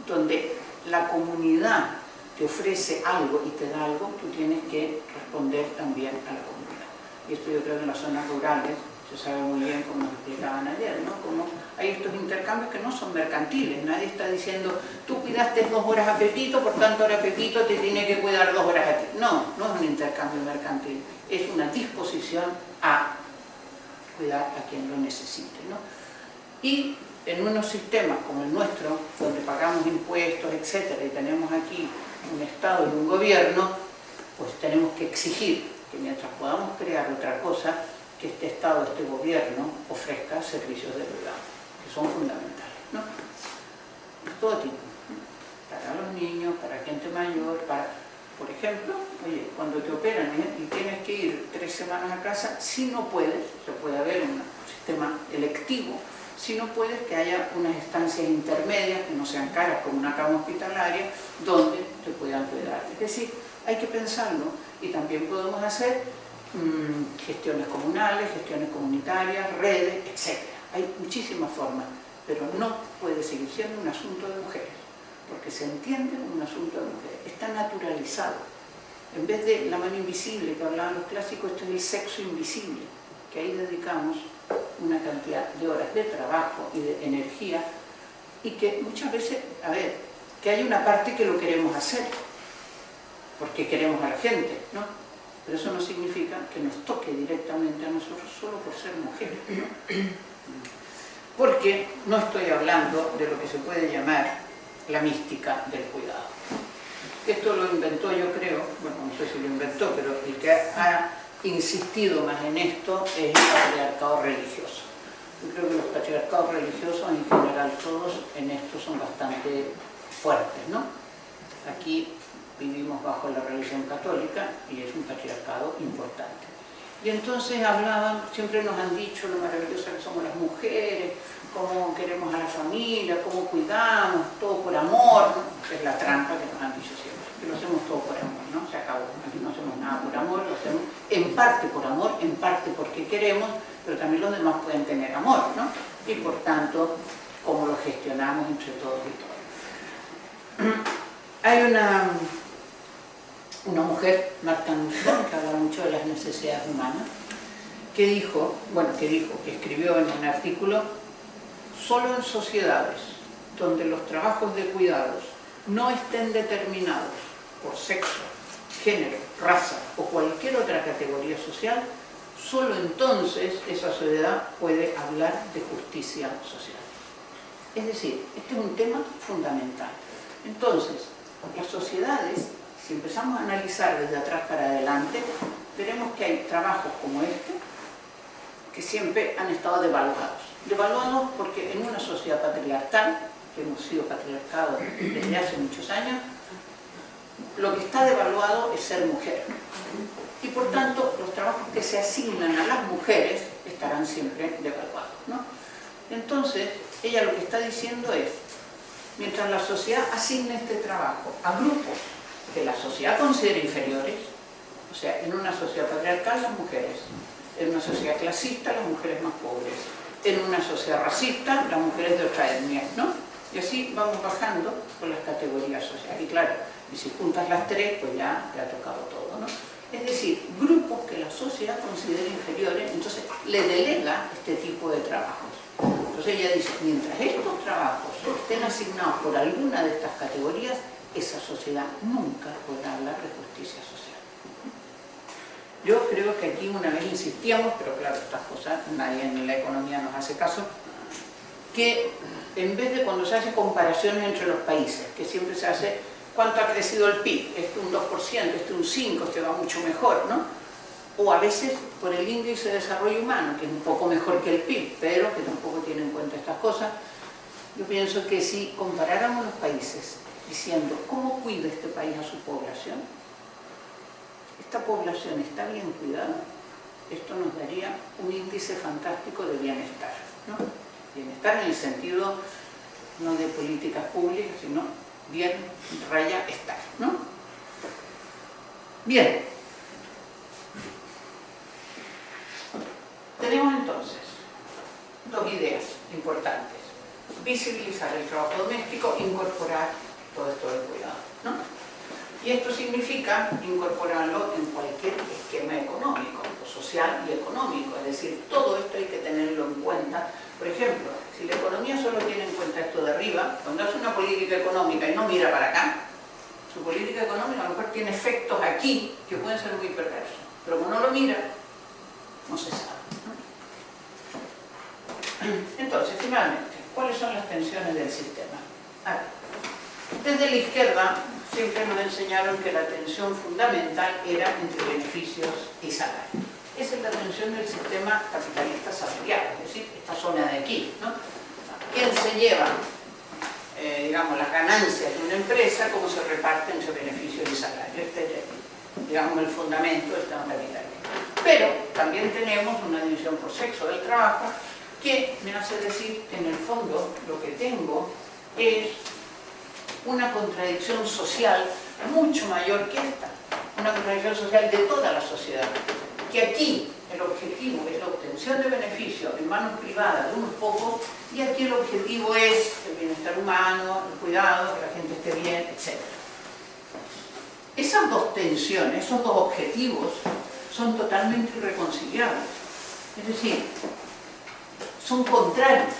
Speaker 1: donde la comunidad te ofrece algo y te da algo, tú tienes que responder también a la comunidad. Y esto yo creo que en las zonas rurales se sabe muy bien, como nos explicaban ayer, ¿no? Como hay estos intercambios que no son mercantiles. Nadie está diciendo, tú cuidaste 2 horas a Pepito, por tanto ahora Pepito te tiene que cuidar 2 horas a ti. No, no es un intercambio mercantil, es una disposición a cuidar a quien lo necesite, ¿no? Y en unos sistemas como el nuestro, donde pagamos impuestos, etcétera, y tenemos aquí un Estado y un gobierno, pues tenemos que exigir que mientras podamos crear otra cosa, que este Estado, este gobierno, ofrezca servicios de cuidado, que son fundamentales, ¿no? De todo tipo, ¿no? Para los niños, para gente mayor, para, por ejemplo, oye, cuando te operan y tienes que ir 3 semanas a casa, si no puedes, se puede haber un sistema electivo, si no puedes, que haya unas estancias intermedias que no sean caras como una cama hospitalaria, donde te puedan cuidar. Es decir, hay que pensarlo, y también podemos hacer gestiones comunales, gestiones comunitarias, redes, etc. Hay muchísimas formas, pero no puede seguir siendo un asunto de mujeres, porque se entiende como un asunto de mujeres, está naturalizado. En vez de la mano invisible que hablaban los clásicos, esto es el sexo invisible, que ahí dedicamos una cantidad de horas de trabajo y de energía, y que muchas veces, a ver, que hay una parte que lo queremos hacer, porque queremos a la gente, ¿no? Pero eso no significa que nos toque directamente a nosotros solo por ser mujeres, ¿no? Porque no estoy hablando de lo que se puede llamar la mística del cuidado. Esto lo inventó, yo creo, bueno, no sé si lo inventó, pero el que ha insistido más en esto es el patriarcado religioso. Yo creo que los patriarcados religiosos, en general todos, en esto son bastante fuertes, ¿no? Aquí vivimos bajo la religión católica y es un patriarcado importante. Y entonces hablaban, siempre nos han dicho lo maravillosas que somos las mujeres, cómo queremos a la familia, cómo cuidamos, todo por amor, ¿no? Es la trampa que nos han dicho siempre, que lo hacemos todo por amor, ¿no? Se acabó, aquí no hacemos nada por amor, lo hacemos en parte por amor, en parte porque queremos, pero también los demás pueden tener amor, ¿no? Y por tanto, cómo lo gestionamos entre todos y todas. Hay una mujer, Marta Nussbaum, que habla mucho de las necesidades humanas, que dijo, que escribió en un artículo: solo en sociedades donde los trabajos de cuidados no estén determinados por sexo, género, raza o cualquier otra categoría social, solo entonces esa sociedad puede hablar de justicia social. Es decir, este es un tema fundamental. Entonces, las sociedades, si empezamos a analizar desde atrás para adelante, veremos que hay trabajos como este que siempre han estado devaluados. Devaluados porque en una sociedad patriarcal, que hemos sido patriarcados desde hace muchos años, lo que está devaluado es ser mujer. Y por tanto, los trabajos que se asignan a las mujeres estarán siempre devaluados, ¿no? Entonces, ella lo que está diciendo es, mientras la sociedad asigne este trabajo a grupos que la sociedad considera inferiores, o sea, en una sociedad patriarcal las mujeres, en una sociedad clasista las mujeres más pobres, en una sociedad racista las mujeres de otra etnia, ¿no? Y así vamos bajando por las categorías sociales. Y claro, y si juntas las tres, pues ya te ha tocado todo, ¿no? Es decir, grupos que la sociedad considera inferiores, entonces le delega este tipo de trabajos. Entonces ella dice, mientras estos trabajos estén asignados por alguna de estas categorías, esa sociedad nunca podrá hablar de justicia social. Yo creo que aquí una vez insistíamos, pero claro, estas cosas nadie ni la economía nos hace caso, que en vez de cuando se hacen comparaciones entre los países, que siempre se hace cuánto ha crecido el PIB, este un 2%, este un 5%, este va mucho mejor, ¿no? O a veces por el índice de desarrollo humano, que es un poco mejor que el PIB, pero que tampoco tiene en cuenta estas cosas. Yo pienso que si comparáramos los países diciendo cómo cuida este país a su población, esta población está bien cuidada, esto nos daría un índice fantástico de bienestar, ¿no? Bienestar en el sentido no de políticas públicas, sino bien, raya, estar, ¿no? Bien. Tenemos entonces dos ideas importantes. Visibilizar el trabajo doméstico, incorporar todo esto del cuidado, ¿no? Y esto significa incorporarlo en cualquier esquema económico, social y económico, es decir, todo esto hay que tenerlo en cuenta. Por ejemplo, si la economía solo tiene en cuenta esto de arriba, cuando hace una política económica y no mira para acá, su política económica a lo mejor tiene efectos aquí que pueden ser muy perversos, pero como no lo mira, no se sabe, ¿no? Entonces, finalmente, ¿cuáles son las tensiones del sistema? A ver, desde la izquierda siempre nos enseñaron que la tensión fundamental era entre beneficios y salario. Esa es la tensión del sistema capitalista salarial, es decir, esta zona de aquí, ¿no? ¿Quién se lleva, digamos, las ganancias de una empresa, cómo se reparte entre beneficios y salarios? Este es, digamos, el fundamento del sistema capitalista. Pero también tenemos una división por sexo del trabajo que me hace decir que en el fondo lo que tengo es una contradicción social mucho mayor que esta, una contradicción social de toda la sociedad, que aquí el objetivo es la obtención de beneficio en manos privadas de unos pocos, y aquí el objetivo es el bienestar humano, el cuidado, que la gente esté bien, etc. Esas dos tensiones, esos dos objetivos, son totalmente irreconciliables. Es decir, son contrarios.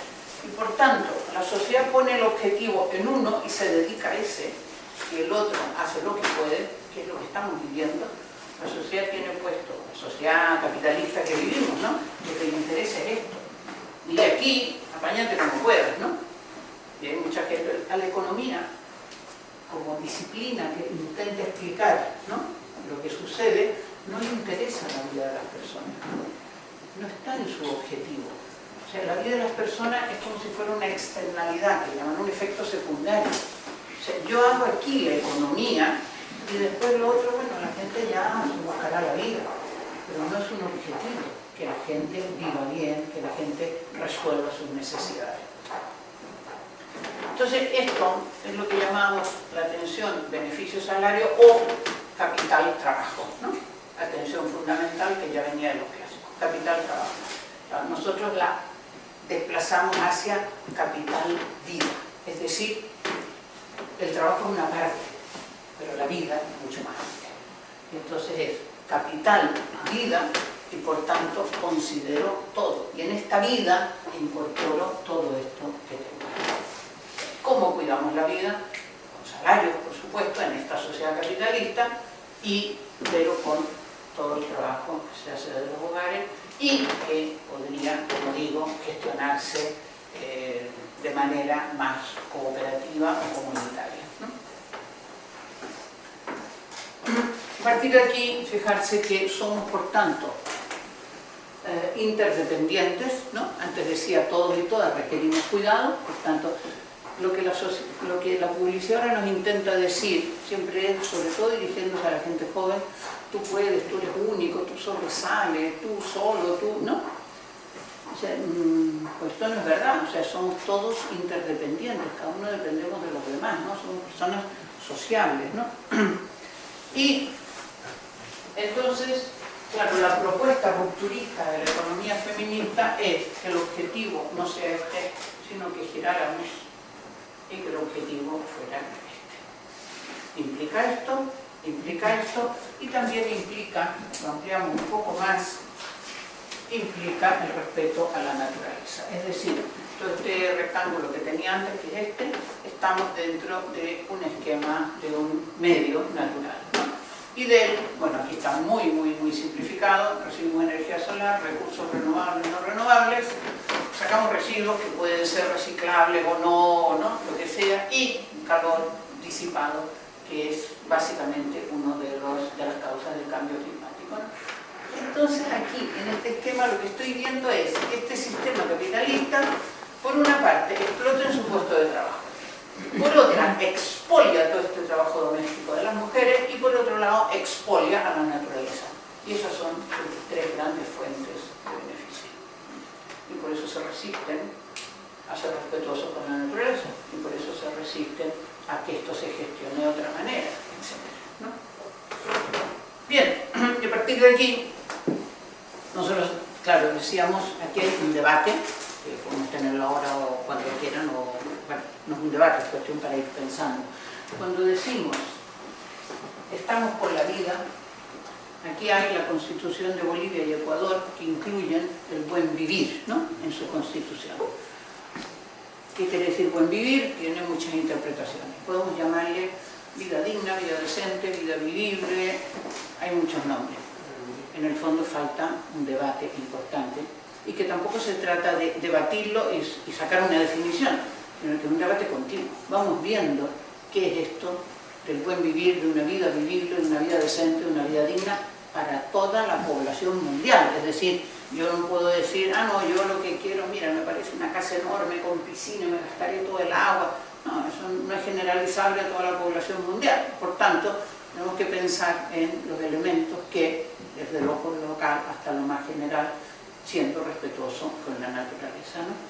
Speaker 1: Y por tanto, la sociedad pone el objetivo en uno y se dedica a ese, y el otro hace lo que puede, que es lo que estamos viviendo. La sociedad tiene puesto, la sociedad capitalista que vivimos, ¿no? Lo que le interesa es esto. Y aquí, apáñate como puedas, ¿no? Y hay mucha gente, a la economía, como disciplina que intenta explicar, ¿no?, lo que sucede, no le interesa la vida de las personas. No está en su objetivo. O sea, la vida de las personas es como si fuera una externalidad, que llaman un efecto secundario. O sea, yo hago aquí la economía y después lo otro, bueno, la gente ya se buscará la vida. Pero no es un objetivo, que la gente viva bien, que la gente resuelva sus necesidades. Entonces, esto es lo que llamamos la tensión beneficio-salario o capital-trabajo, ¿no? La tensión fundamental que ya venía de los clásicos, capital-trabajo. Nosotros la desplazamos hacia capital-vida, es decir, el trabajo es una parte, pero la vida es mucho más amplia. Entonces es capital-vida y por tanto considero todo. Y en esta vida incorporo todo esto que tengo. ¿Cómo cuidamos la vida? Con salarios, por supuesto, en esta sociedad capitalista, pero con todo el trabajo que se hace desde los hogares y que podría, como digo, gestionarse de manera más cooperativa o comunitaria, ¿no? A partir de aquí, fijarse que somos, por tanto, interdependientes, ¿no? Antes decía, todos y todas requerimos cuidado, por tanto, lo que la publicidad ahora nos intenta decir, siempre es, sobre todo dirigiéndose a la gente joven, tú puedes, tú eres único, tú sobresales, tú solo, tú, ¿no? O sea, pues esto no es verdad, o sea, somos todos interdependientes, cada uno dependemos de los demás, ¿no? Somos personas sociables, ¿no? Y entonces, claro, la propuesta rupturista de la economía feminista es que el objetivo no sea este, sino que giráramos y que el objetivo fuera este. Implica esto y también implica, lo ampliamos un poco más, implica el respeto a la naturaleza. Es decir, todo este rectángulo que tenía antes, que es este, estamos dentro de un esquema de un medio natural, ¿no? Y de él, bueno, aquí está muy simplificado, recibimos energía solar, recursos renovables y no renovables, sacamos residuos que pueden ser reciclables o no, lo que sea, y calor disipado, que es básicamente uno de las causas del cambio climático, ¿no? Entonces aquí, en este esquema, lo que estoy viendo es que este sistema capitalista, por una parte, explota en su puesto de trabajo, por otra, expolia todo este trabajo doméstico de las mujeres y por otro lado, expolia a la naturaleza. Y esas son sus tres grandes fuentes de beneficio. Y por eso se resisten a ser respetuosos con la naturaleza y por eso se resisten a que esto se gestione de otra manera, etc., ¿no? Bien, y a partir de aquí, nosotros, claro, decíamos, aquí hay un debate, que podemos tenerlo ahora o cuando quieran, o, bueno, no es un debate, es cuestión para ir pensando. Cuando decimos, estamos por la vida, aquí hay la Constitución de Bolivia y Ecuador que incluyen el buen vivir, ¿no?, en su Constitución. ¿Qué quiere decir buen vivir? Tiene muchas interpretaciones. Podemos llamarle vida digna, vida decente, vida vivible, hay muchos nombres. En el fondo falta un debate importante y que tampoco se trata de debatirlo y sacar una definición, sino que es un debate continuo. Vamos viendo qué es esto del buen vivir, de una vida vivible, de una vida decente, de una vida digna para toda la población mundial. Es decir, yo no puedo decir, no, yo lo que quiero, mira, me parece una casa enorme con piscina, me gastaré todo el agua. No, eso no es generalizable a toda la población mundial. Por tanto, tenemos que pensar en los elementos que, desde lo local hasta lo más general, siendo respetuoso con la naturaleza, ¿no?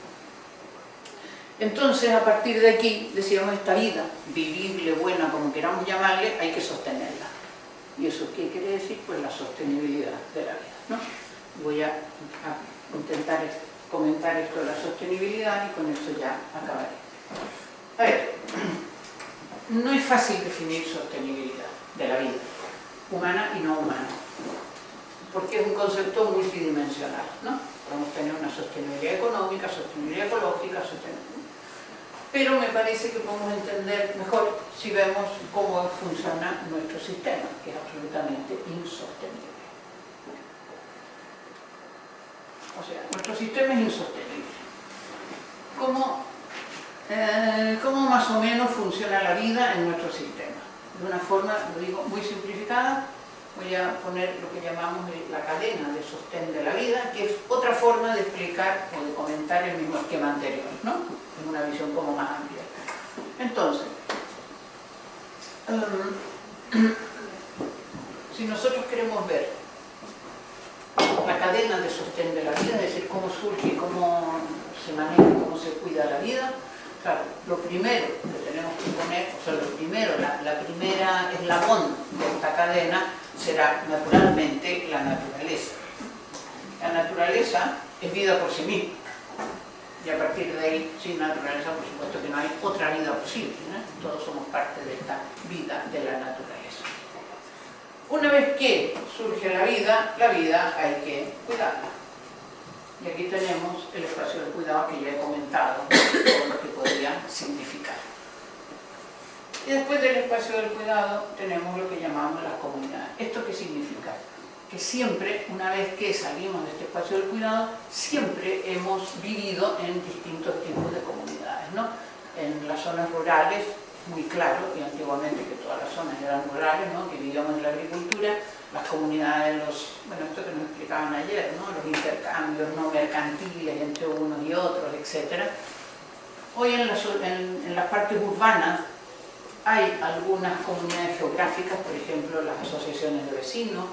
Speaker 1: Entonces, a partir de aquí, decíamos, esta vida vivible, buena, como queramos llamarle, hay que sostenerla. ¿Y eso qué quiere decir? Pues la sostenibilidad de la vida, ¿no? Voy a intentar comentar esto de la sostenibilidad y con eso ya acabaré. A ver, no es fácil definir sostenibilidad de la vida, humana y no humana, porque es un concepto multidimensional, ¿no? Podemos tener una sostenibilidad económica, sostenibilidad ecológica, pero me parece que podemos entender mejor si vemos cómo funciona nuestro sistema, que es absolutamente insostenible. O sea, nuestro sistema es insostenible. ¿Cómo más o menos funciona la vida en nuestro sistema? De una forma, lo digo, muy simplificada, voy a poner lo que llamamos la cadena de sostén de la vida, que es otra forma de explicar o de comentar el mismo esquema anterior, ¿no? En una visión como más amplia. Entonces, si nosotros queremos ver la cadena de sostén de la vida, es decir, cómo surge, cómo se maneja, cómo se cuida la vida, claro, lo primero que tenemos que poner, o sea, lo primero, la primera eslabón de esta cadena será naturalmente la naturaleza. La naturaleza es vida por sí misma. Y a partir de ahí, sin naturaleza, por supuesto que no hay otra vida posible, ¿no? Todos somos parte de esta vida de la naturaleza. Una vez que surge la vida hay que cuidarla. Y aquí tenemos el espacio de cuidado que ya he comentado, todo lo que podría significar. Y después del espacio del cuidado tenemos lo que llamamos las comunidades. ¿Esto qué significa? Que siempre, una vez que salimos de este espacio del cuidado, siempre hemos vivido en distintos tipos de comunidades, ¿no? En las zonas rurales, muy claro, y antiguamente que todas las zonas eran rurales, ¿no? Que vivíamos en la agricultura, las comunidades, bueno, esto que nos explicaban ayer, ¿no? Los intercambios no mercantiles entre unos y otros, etc. Hoy en las partes urbanas hay algunas comunidades geográficas, por ejemplo, las asociaciones de vecinos,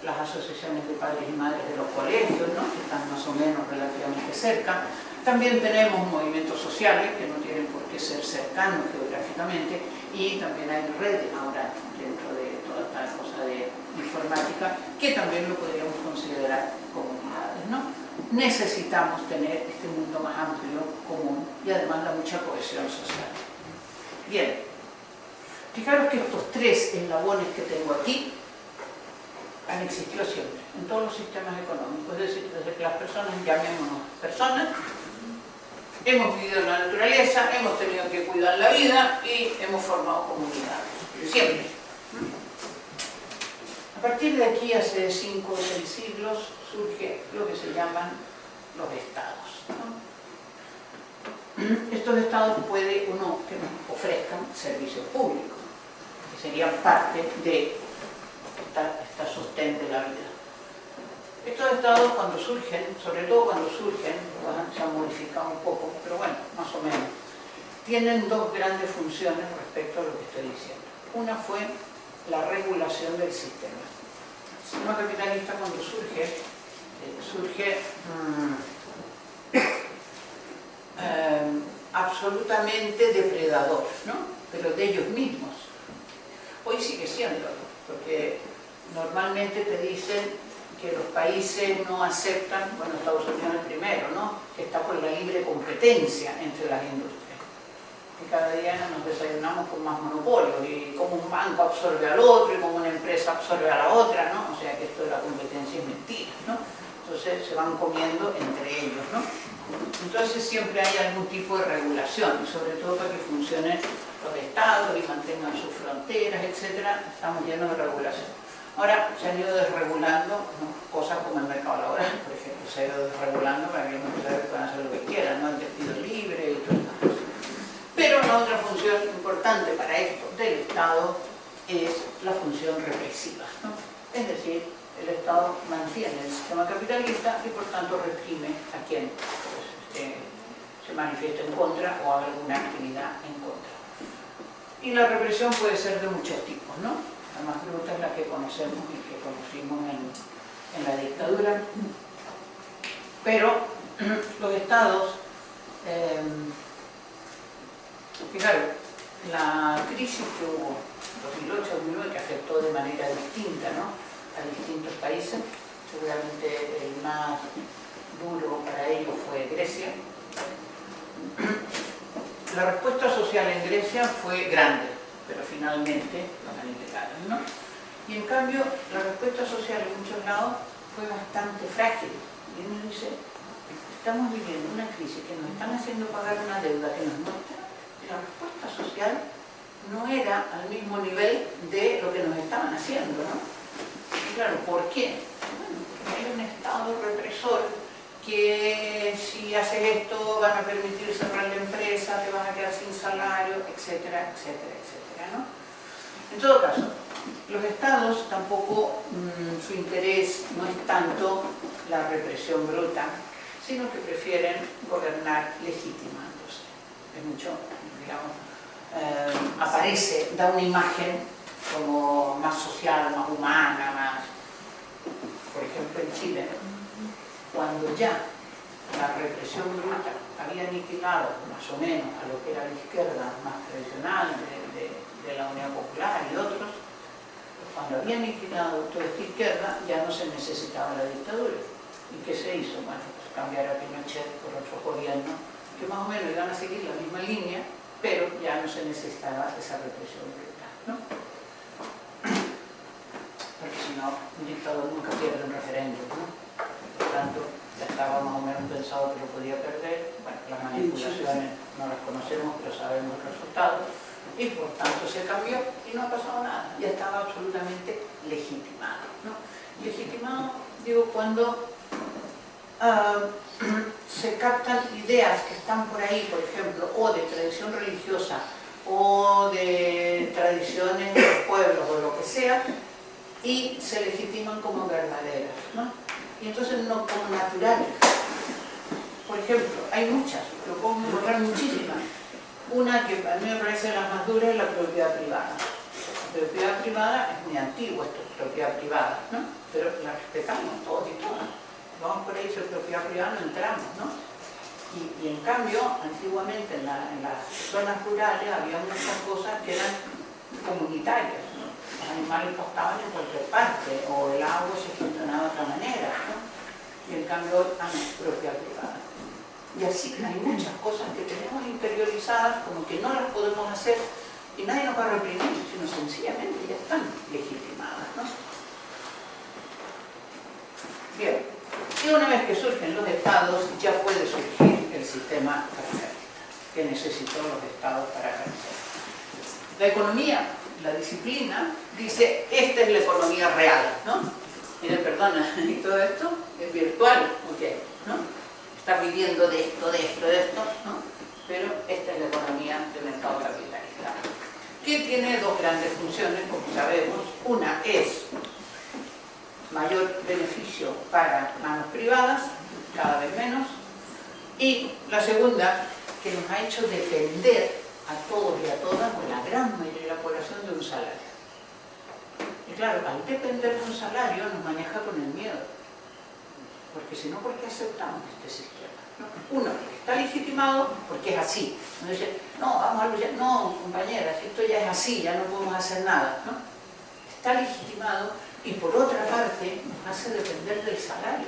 Speaker 1: las asociaciones de padres y madres de los colegios, ¿no? Que están más o menos relativamente cerca. También tenemos movimientos sociales que no tienen por qué ser cercanos geográficamente, y también hay redes ahora dentro de toda esta cosa de informática que también lo podríamos considerar comunidades, ¿no? Necesitamos tener este mundo más amplio, común, y además da mucha cohesión social. Bien, fijaros que estos tres eslabones que tengo aquí han existido siempre, en todos los sistemas económicos, es decir, desde que las personas, llamémonos personas, hemos vivido en la naturaleza, hemos tenido que cuidar la vida y hemos formado comunidades, siempre. A partir de aquí, hace 5 o 6 siglos, surge lo que se llaman los estados, ¿no? Estos estados puede o no que nos ofrezcan servicios públicos, que serían parte de esta sostén de la vida. Estos estados, cuando surgen, sobre todo cuando surgen, se han modificado un poco, pero bueno, más o menos, tienen dos grandes funciones respecto a lo que estoy diciendo. Una fue la regulación del sistema. El sistema capitalista, cuando surge absolutamente depredador, ¿no? Pero de ellos mismos. Hoy sigue siendo, porque normalmente te dicen que los países no aceptan, bueno, Estados Unidos el primero, ¿no? Que está por la libre competencia entre las industrias. Y cada día nos desayunamos con más monopolios, y como un banco absorbe al otro, y como una empresa absorbe a la otra, ¿no? O sea que esto de la competencia es mentira, ¿no? Entonces se van comiendo entre ellos, ¿no? Entonces siempre hay algún tipo de regulación, y sobre todo para que funcionen los estados y mantengan sus fronteras, etc. Estamos llenos de regulación. Ahora se han ido desregulando, ¿no? Cosas como el mercado laboral, por ejemplo, se ha ido desregulando para que los empresarios puedan hacer lo que quieran, ¿no? El despido libre y todo eso. Pero la otra función importante para esto del Estado es la función represiva, ¿no? Es decir, el Estado mantiene el sistema capitalista y por tanto reprime a quien se manifieste en contra o haga alguna actividad en contra. Y la represión puede ser de muchos tipos, ¿no? La más bruta es la que conocemos y que conocimos en la dictadura. Pero los estados, fijaros, la crisis que hubo en 2008-2009, que afectó de manera distinta, ¿no? A distintos países, seguramente el más duro para ellos fue Grecia. La respuesta social en Grecia fue grande, pero finalmente los integraron, ¿no? Y en cambio, la respuesta social en muchos lados fue bastante frágil. Y uno dice, estamos viviendo una crisis que nos están haciendo pagar una deuda que nos muestra que la respuesta social no era al mismo nivel de lo que nos estaban haciendo, ¿no? Y claro, ¿por qué? Bueno, porque hay un Estado represor que si haces esto van a permitir cerrar la empresa, te van a quedar sin salario, etcétera, etcétera, etcétera, ¿no? En todo caso, los Estados tampoco, su interés no es tanto la represión bruta, sino que prefieren gobernar legitimándose. Es mucho, digamos, aparece, da una imagen como más social, más humana, más... Por ejemplo, en Chile, cuando ya la represión bruta había aniquilado más o menos a lo que era la izquierda más tradicional de la Unión Popular y otros, cuando había aniquilado toda esta izquierda ya no se necesitaba la dictadura. ¿Y qué se hizo? Bueno, pues cambiar a Pinochet por otro gobierno que más o menos iban a seguir la misma línea, pero ya no se necesitaba esa represión brutal, ¿no? Porque si no, un dictador nunca pierde un referéndum, ¿no? Por tanto, ya estaba más o menos pensado que lo podía perder. Bueno, las manipulaciones no las conocemos, pero sabemos el resultado. Y por tanto se cambió y no ha pasado nada. Ya estaba absolutamente legitimado, ¿no? Legitimado, digo, cuando se captan ideas que están por ahí, por ejemplo, o de tradición religiosa, o de tradiciones de los pueblos, o lo que sea, y se legitiman como verdaderas, ¿no? Y entonces no como naturales. Por ejemplo, hay muchas, lo puedo encontrar muchísimas. Una que a mí me parece la más dura es la propiedad privada. La propiedad privada es muy antigua, esto es propiedad privada, ¿no? Pero la respetamos todos y todas. Vamos por ahí, si es propiedad privada no entramos, ¿no? Y en cambio, antiguamente en las zonas rurales había muchas cosas que eran comunitarias, ¿no? Los animales pastaban en cualquier parte, o el agua se gestionaba de otra manera, ¿no? Y en cambio, es propiedad privada. Y así hay muchas cosas que tenemos interiorizadas, como que no las podemos hacer, y nadie nos va a reprimir, sino sencillamente ya están legitimadas, ¿no? Bien, y una vez que surgen los estados, ya puede surgir el sistema capitalista, que necesitó los estados para crecer. La economía, la disciplina, dice, esta es la economía real, ¿no? Miren, perdona, y todo esto es virtual, ok, ¿no? Está viviendo de esto, ¿no? Pero esta es la economía del mercado capitalista, que tiene dos grandes funciones, como sabemos. Una es mayor beneficio para manos privadas, cada vez menos, y la segunda, que nos ha hecho depender a todos y a todas, o la gran mayoría de la población, de un salario. Y claro, al depender de un salario nos maneja con el miedo. Porque si no, ¿por qué aceptamos este sistema? ¿No? Uno, está legitimado porque es así. Uno dice, no, vamos a luchar. No, compañeras, esto ya es así, ya no podemos hacer nada, ¿no? Está legitimado y por otra parte nos hace depender del salario.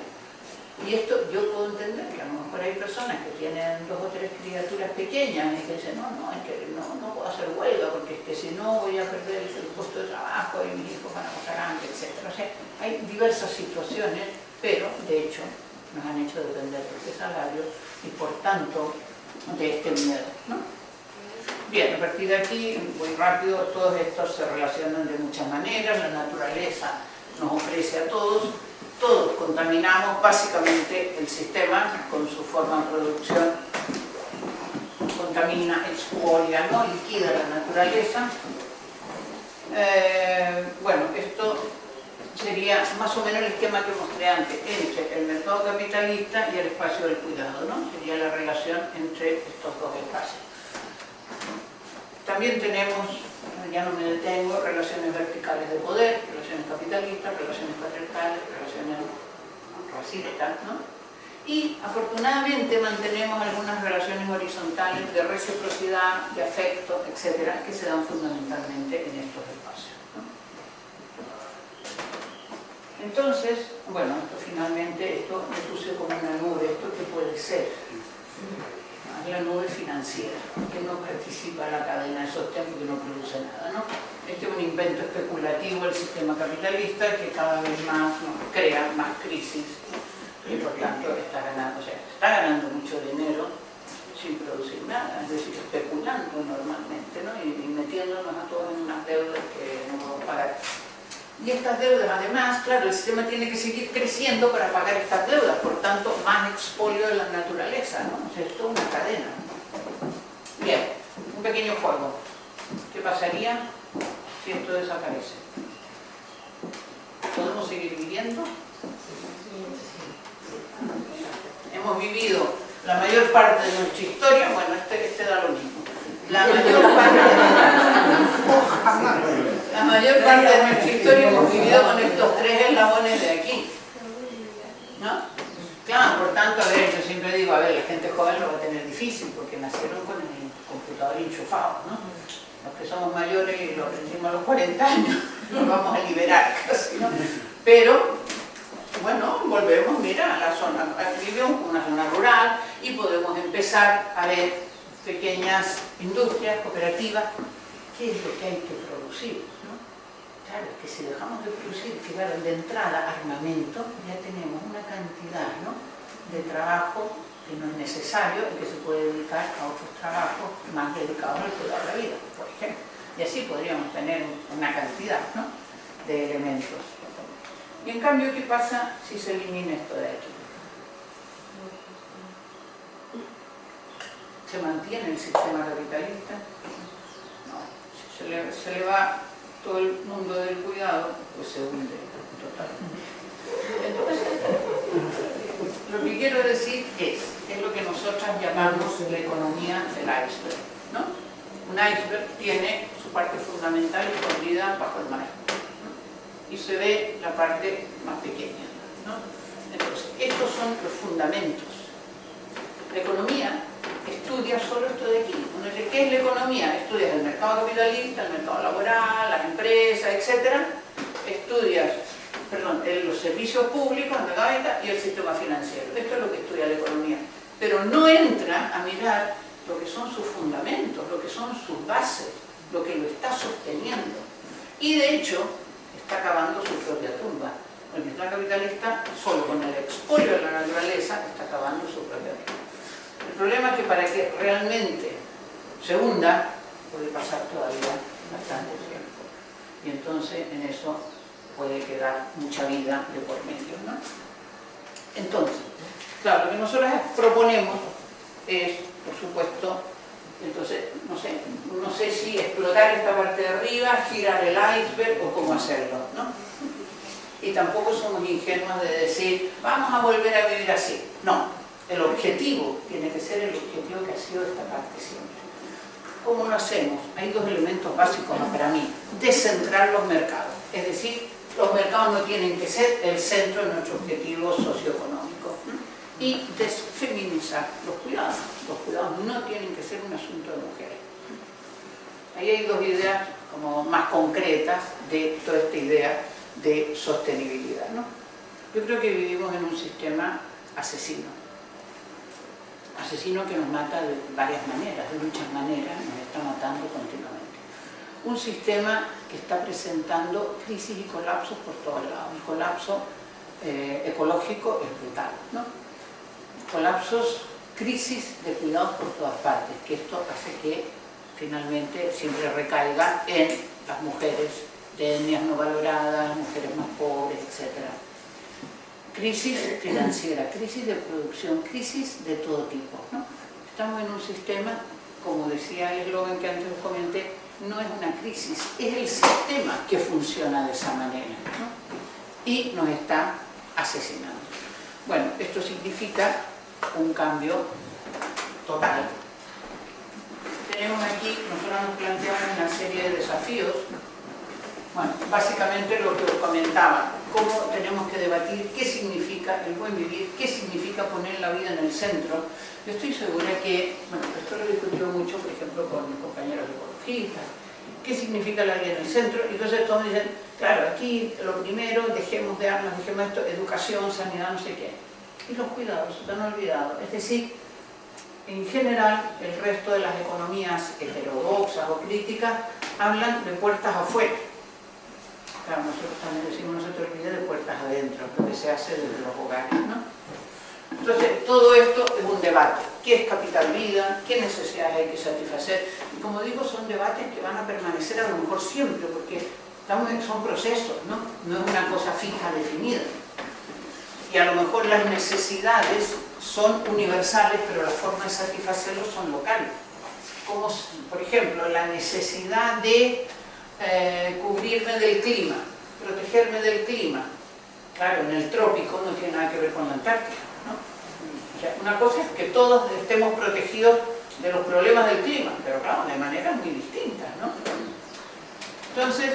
Speaker 1: Y esto yo puedo entender que a lo mejor hay personas que tienen 2 o 3 criaturas pequeñas y que dicen, no, es que no puedo hacer huelga porque es que si no voy a perder el puesto de trabajo y mis hijos van a pasar hambre, etc. O sea, hay diversas situaciones, pero de hecho nos han hecho depender de este salario y por tanto de este miedo, ¿no? Bien, a partir de aquí, muy rápido, todos estos se relacionan de muchas maneras. La naturaleza nos ofrece a todos contaminamos básicamente el sistema con su forma de producción, contamina, expolia, ¿no? Liquida la naturaleza. Bueno, esto sería más o menos el esquema que mostré antes entre el mercado capitalista y el espacio del cuidado, ¿no? Sería la relación entre estos dos espacios. También tenemos, ya no me detengo, relaciones verticales de poder, relaciones capitalistas, relaciones patriarcales, relaciones racistas, ¿no? Y afortunadamente mantenemos algunas relaciones horizontales de reciprocidad, de afecto, etcétera, que se dan fundamentalmente en estos espacios, ¿no? Entonces, bueno, esto finalmente, esto me puse como una nube, ¿esto qué puede ser? Es la nube financiera, que no participa en la cadena de sostén porque no produce nada, ¿no? Este es un invento especulativo del sistema capitalista que cada vez más crea más crisis y por tanto está ganando, o sea, está ganando mucho dinero sin producir nada, es decir, especulando normalmente, ¿no? Y metiéndonos a todos en unas deudas que no vamos a pagar. Y estas deudas, además, claro, el sistema tiene que seguir creciendo para pagar estas deudas, por tanto, más expolio de la naturaleza, ¿no? O sea, es toda una cadena. Bien, un pequeño juego. ¿Qué pasaría si esto desaparece? ¿Podemos seguir viviendo? Hemos vivido la mayor parte de nuestra historia, bueno, este da lo mismo. La mayor parte de nuestra historia hemos vivido con estos tres eslabones de aquí, ¿no? Claro, por tanto, a ver, yo siempre digo, a ver, la gente joven lo va a tener difícil porque nacieron con el computador enchufado, ¿no? Los que somos mayores y lo aprendimos a los 40 años, nos vamos a liberar casi, ¿no? Pero, bueno, volvemos, mira, a la zona, vivimos en una zona rural y podemos empezar a ver pequeñas industrias, cooperativas, ¿qué es lo que hay que producir? ¿No? Claro, es que si dejamos de producir, fijaros, de entrada armamento, ya tenemos una cantidad, ¿no?, de trabajo que no es necesario y que se puede dedicar a otros trabajos más dedicados al cuidado de la vida, por ejemplo. Y así podríamos tener una cantidad, ¿no?, de elementos. Y en cambio, ¿qué pasa si se elimina esto de aquí? ¿Se mantiene el sistema capitalista? No. Si se le va todo el mundo del cuidado, pues se hunde totalmente. Entonces, lo que quiero decir es lo que nosotras llamamos la economía del iceberg, ¿no? Un iceberg tiene su parte fundamental escondida bajo el mar, ¿no? Y se ve la parte más pequeña, ¿no? Entonces, estos son los fundamentos. La economía estudia solo esto de aquí. Uno dice, ¿qué es la economía? Estudias el mercado capitalista, el mercado laboral, las empresas, etc. Estudias, los servicios públicos, el mercado y el sistema financiero. Esto es lo que estudia la economía. Pero no entra a mirar lo que son sus fundamentos, lo que son sus bases, lo que lo está sosteniendo. Y de hecho, está cavando su propia tumba. El sistema capitalista, solo con el expolio de la naturaleza, está cavando su propia tumba. El problema es que para que realmente se hunda, puede pasar todavía bastante tiempo. Y entonces en eso puede quedar mucha vida de por medio, ¿no? Entonces, claro, lo que nosotros proponemos es, por supuesto, entonces, no sé si explotar esta parte de arriba, girar el iceberg o cómo hacerlo, ¿no? Y tampoco somos ingenuos de decir, vamos a volver a vivir así. No. El objetivo tiene que ser el objetivo que ha sido esta parte siempre. ¿Cómo lo hacemos? Hay dos elementos básicos para mí. Descentrar los mercados. Es decir, los mercados no tienen que ser el centro de nuestro objetivo socioeconómico. Y desfeminizar los cuidados. Los cuidados no tienen que ser un asunto de mujeres. Ahí hay dos ideas como más concretas de toda esta idea de sostenibilidad, ¿no? Yo creo que vivimos en un sistema asesino. Asesino que nos mata de varias maneras, de muchas maneras, nos está matando continuamente. Un sistema que está presentando crisis y colapsos por todos lados. El colapso ecológico es brutal, ¿no? Colapsos, crisis de cuidados por todas partes, que esto hace que finalmente siempre recaiga en las mujeres de etnias no valoradas, mujeres más pobres, etc. Crisis financiera, crisis de producción, crisis de todo tipo, ¿no? Estamos en un sistema, como decía el eslogan que antes os comenté, no es una crisis, es el sistema que funciona de esa manera, ¿no? Y nos está asesinando. Bueno, esto significa un cambio total. Tenemos aquí, nosotros nos planteamos una serie de desafíos. Bueno, básicamente lo que os comentaba, cómo tenemos que debatir qué significa el buen vivir, qué significa poner la vida en el centro. Yo estoy segura que, bueno, esto lo he discutido mucho, por ejemplo, con mis compañeros ecologistas, qué significa la vida en el centro, y entonces todos dicen, claro, aquí lo primero, dejemos de armas, dejemos esto, educación, sanidad, no sé qué. Y los cuidados, se han olvidado. Es decir, en general, el resto de las economías heterodoxas o críticas hablan de puertas afuera. Claro, nosotros también decimos, no se te olvide de puertas adentro, lo que se hace desde los hogares, ¿no? Entonces, todo esto es un debate. ¿Qué es capital vida? ¿Qué necesidades hay que satisfacer? Y como digo, son debates que van a permanecer a lo mejor siempre, porque son procesos, ¿no? No es una cosa fija, definida. Y a lo mejor las necesidades son universales, pero las formas de satisfacerlos son locales. Como, por ejemplo, la necesidad de cubrirme del clima, protegerme del clima. Claro, en el trópico no tiene nada que ver con la Antártica, ¿no? O sea, una cosa es que todos estemos protegidos de los problemas del clima, pero claro, de maneras muy distintas, ¿no? Entonces,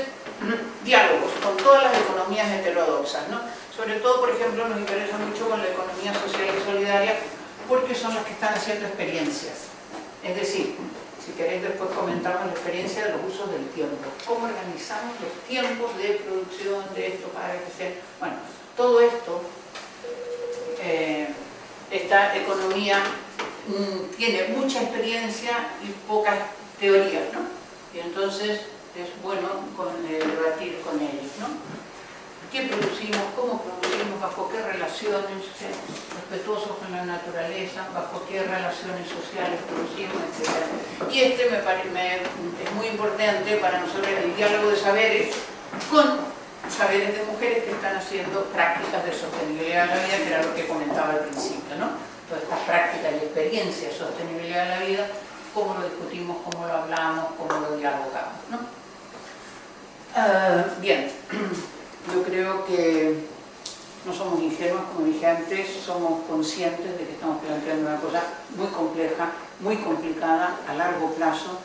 Speaker 1: diálogos con todas las economías heterodoxas, ¿no? Sobre todo, por ejemplo, nos interesa mucho con la economía social y solidaria porque son las que están haciendo experiencias. Es decir, si queréis después comentamos la experiencia de los usos del tiempo. ¿Cómo organizamos los tiempos de producción de esto para que sea? Bueno, todo esto, esta economía tiene mucha experiencia y pocas teorías, ¿no? Y entonces es bueno debatir con ellos, ¿no? ¿Qué producimos? ¿Cómo producimos? ¿Bajo qué relaciones? Respetuosos con la naturaleza, bajo qué relaciones sociales producimos, etc. Y este es muy importante para nosotros, el diálogo de saberes con saberes de mujeres que están haciendo prácticas de sostenibilidad de la vida, que era lo que comentaba al principio, ¿no? Todas estas prácticas y experiencias de sostenibilidad de la vida, cómo lo discutimos, cómo lo hablamos, cómo lo dialogamos, ¿no? Bien, yo creo que no somos ingenuos, como dije antes, somos conscientes de que estamos planteando una cosa muy compleja, muy complicada, a largo plazo,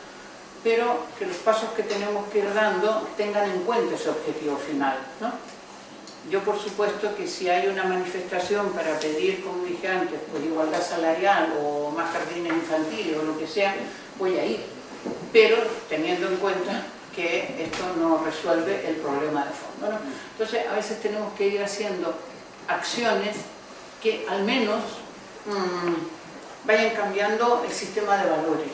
Speaker 1: pero que los pasos que tenemos que ir dando tengan en cuenta ese objetivo final, ¿no? Yo, por supuesto, que si hay una manifestación para pedir, como dije antes, pues igualdad salarial o más jardines infantiles o lo que sea, voy a ir, pero teniendo en cuenta que esto no resuelve el problema de fondo, ¿no? Entonces, a veces tenemos que ir haciendo acciones que al menos vayan cambiando el sistema de valores.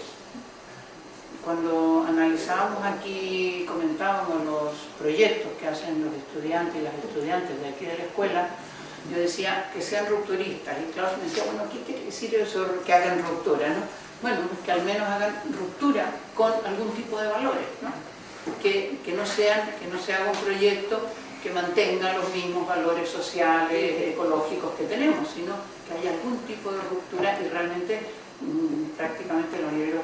Speaker 1: Cuando analizábamos aquí, comentábamos los proyectos que hacen los estudiantes y las estudiantes de aquí de la escuela, yo decía que sean rupturistas, y Klaus me decía, bueno, ¿qué quiere decir eso que hagan ruptura, no? Bueno, pues que al menos hagan ruptura con algún tipo de valores, ¿no? Que no se haga un proyecto que mantenga los mismos valores sociales, ecológicos que tenemos, sino que haya algún tipo de ruptura y realmente prácticamente la mayoría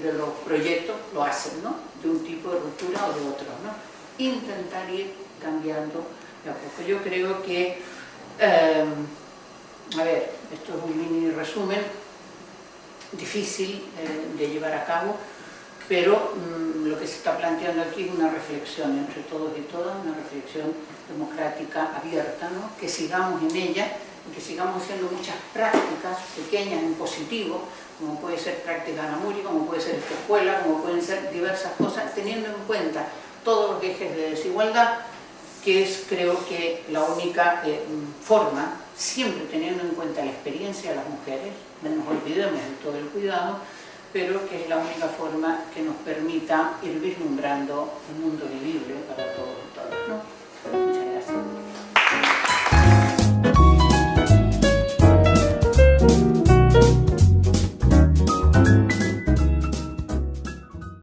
Speaker 1: de los proyectos lo hacen, ¿no? De un tipo de ruptura o de otro, ¿no? Intentar ir cambiando de a poco. Yo creo que, a ver, esto es un mini resumen, difícil de llevar a cabo, pero lo que se está planteando aquí es una reflexión entre todos y todas, una reflexión democrática abierta, ¿no? Que sigamos en ella y que sigamos haciendo muchas prácticas pequeñas en positivo, como puede ser práctica Namuri, como puede ser esta escuela, como pueden ser diversas cosas, teniendo en cuenta todos los ejes de desigualdad, que es, creo que, la única forma, siempre teniendo en cuenta la experiencia de las mujeres, no nos olvidemos de todo el cuidado, pero que es la única forma que nos permita ir vislumbrando un mundo vivible para todos y todas, ¿no?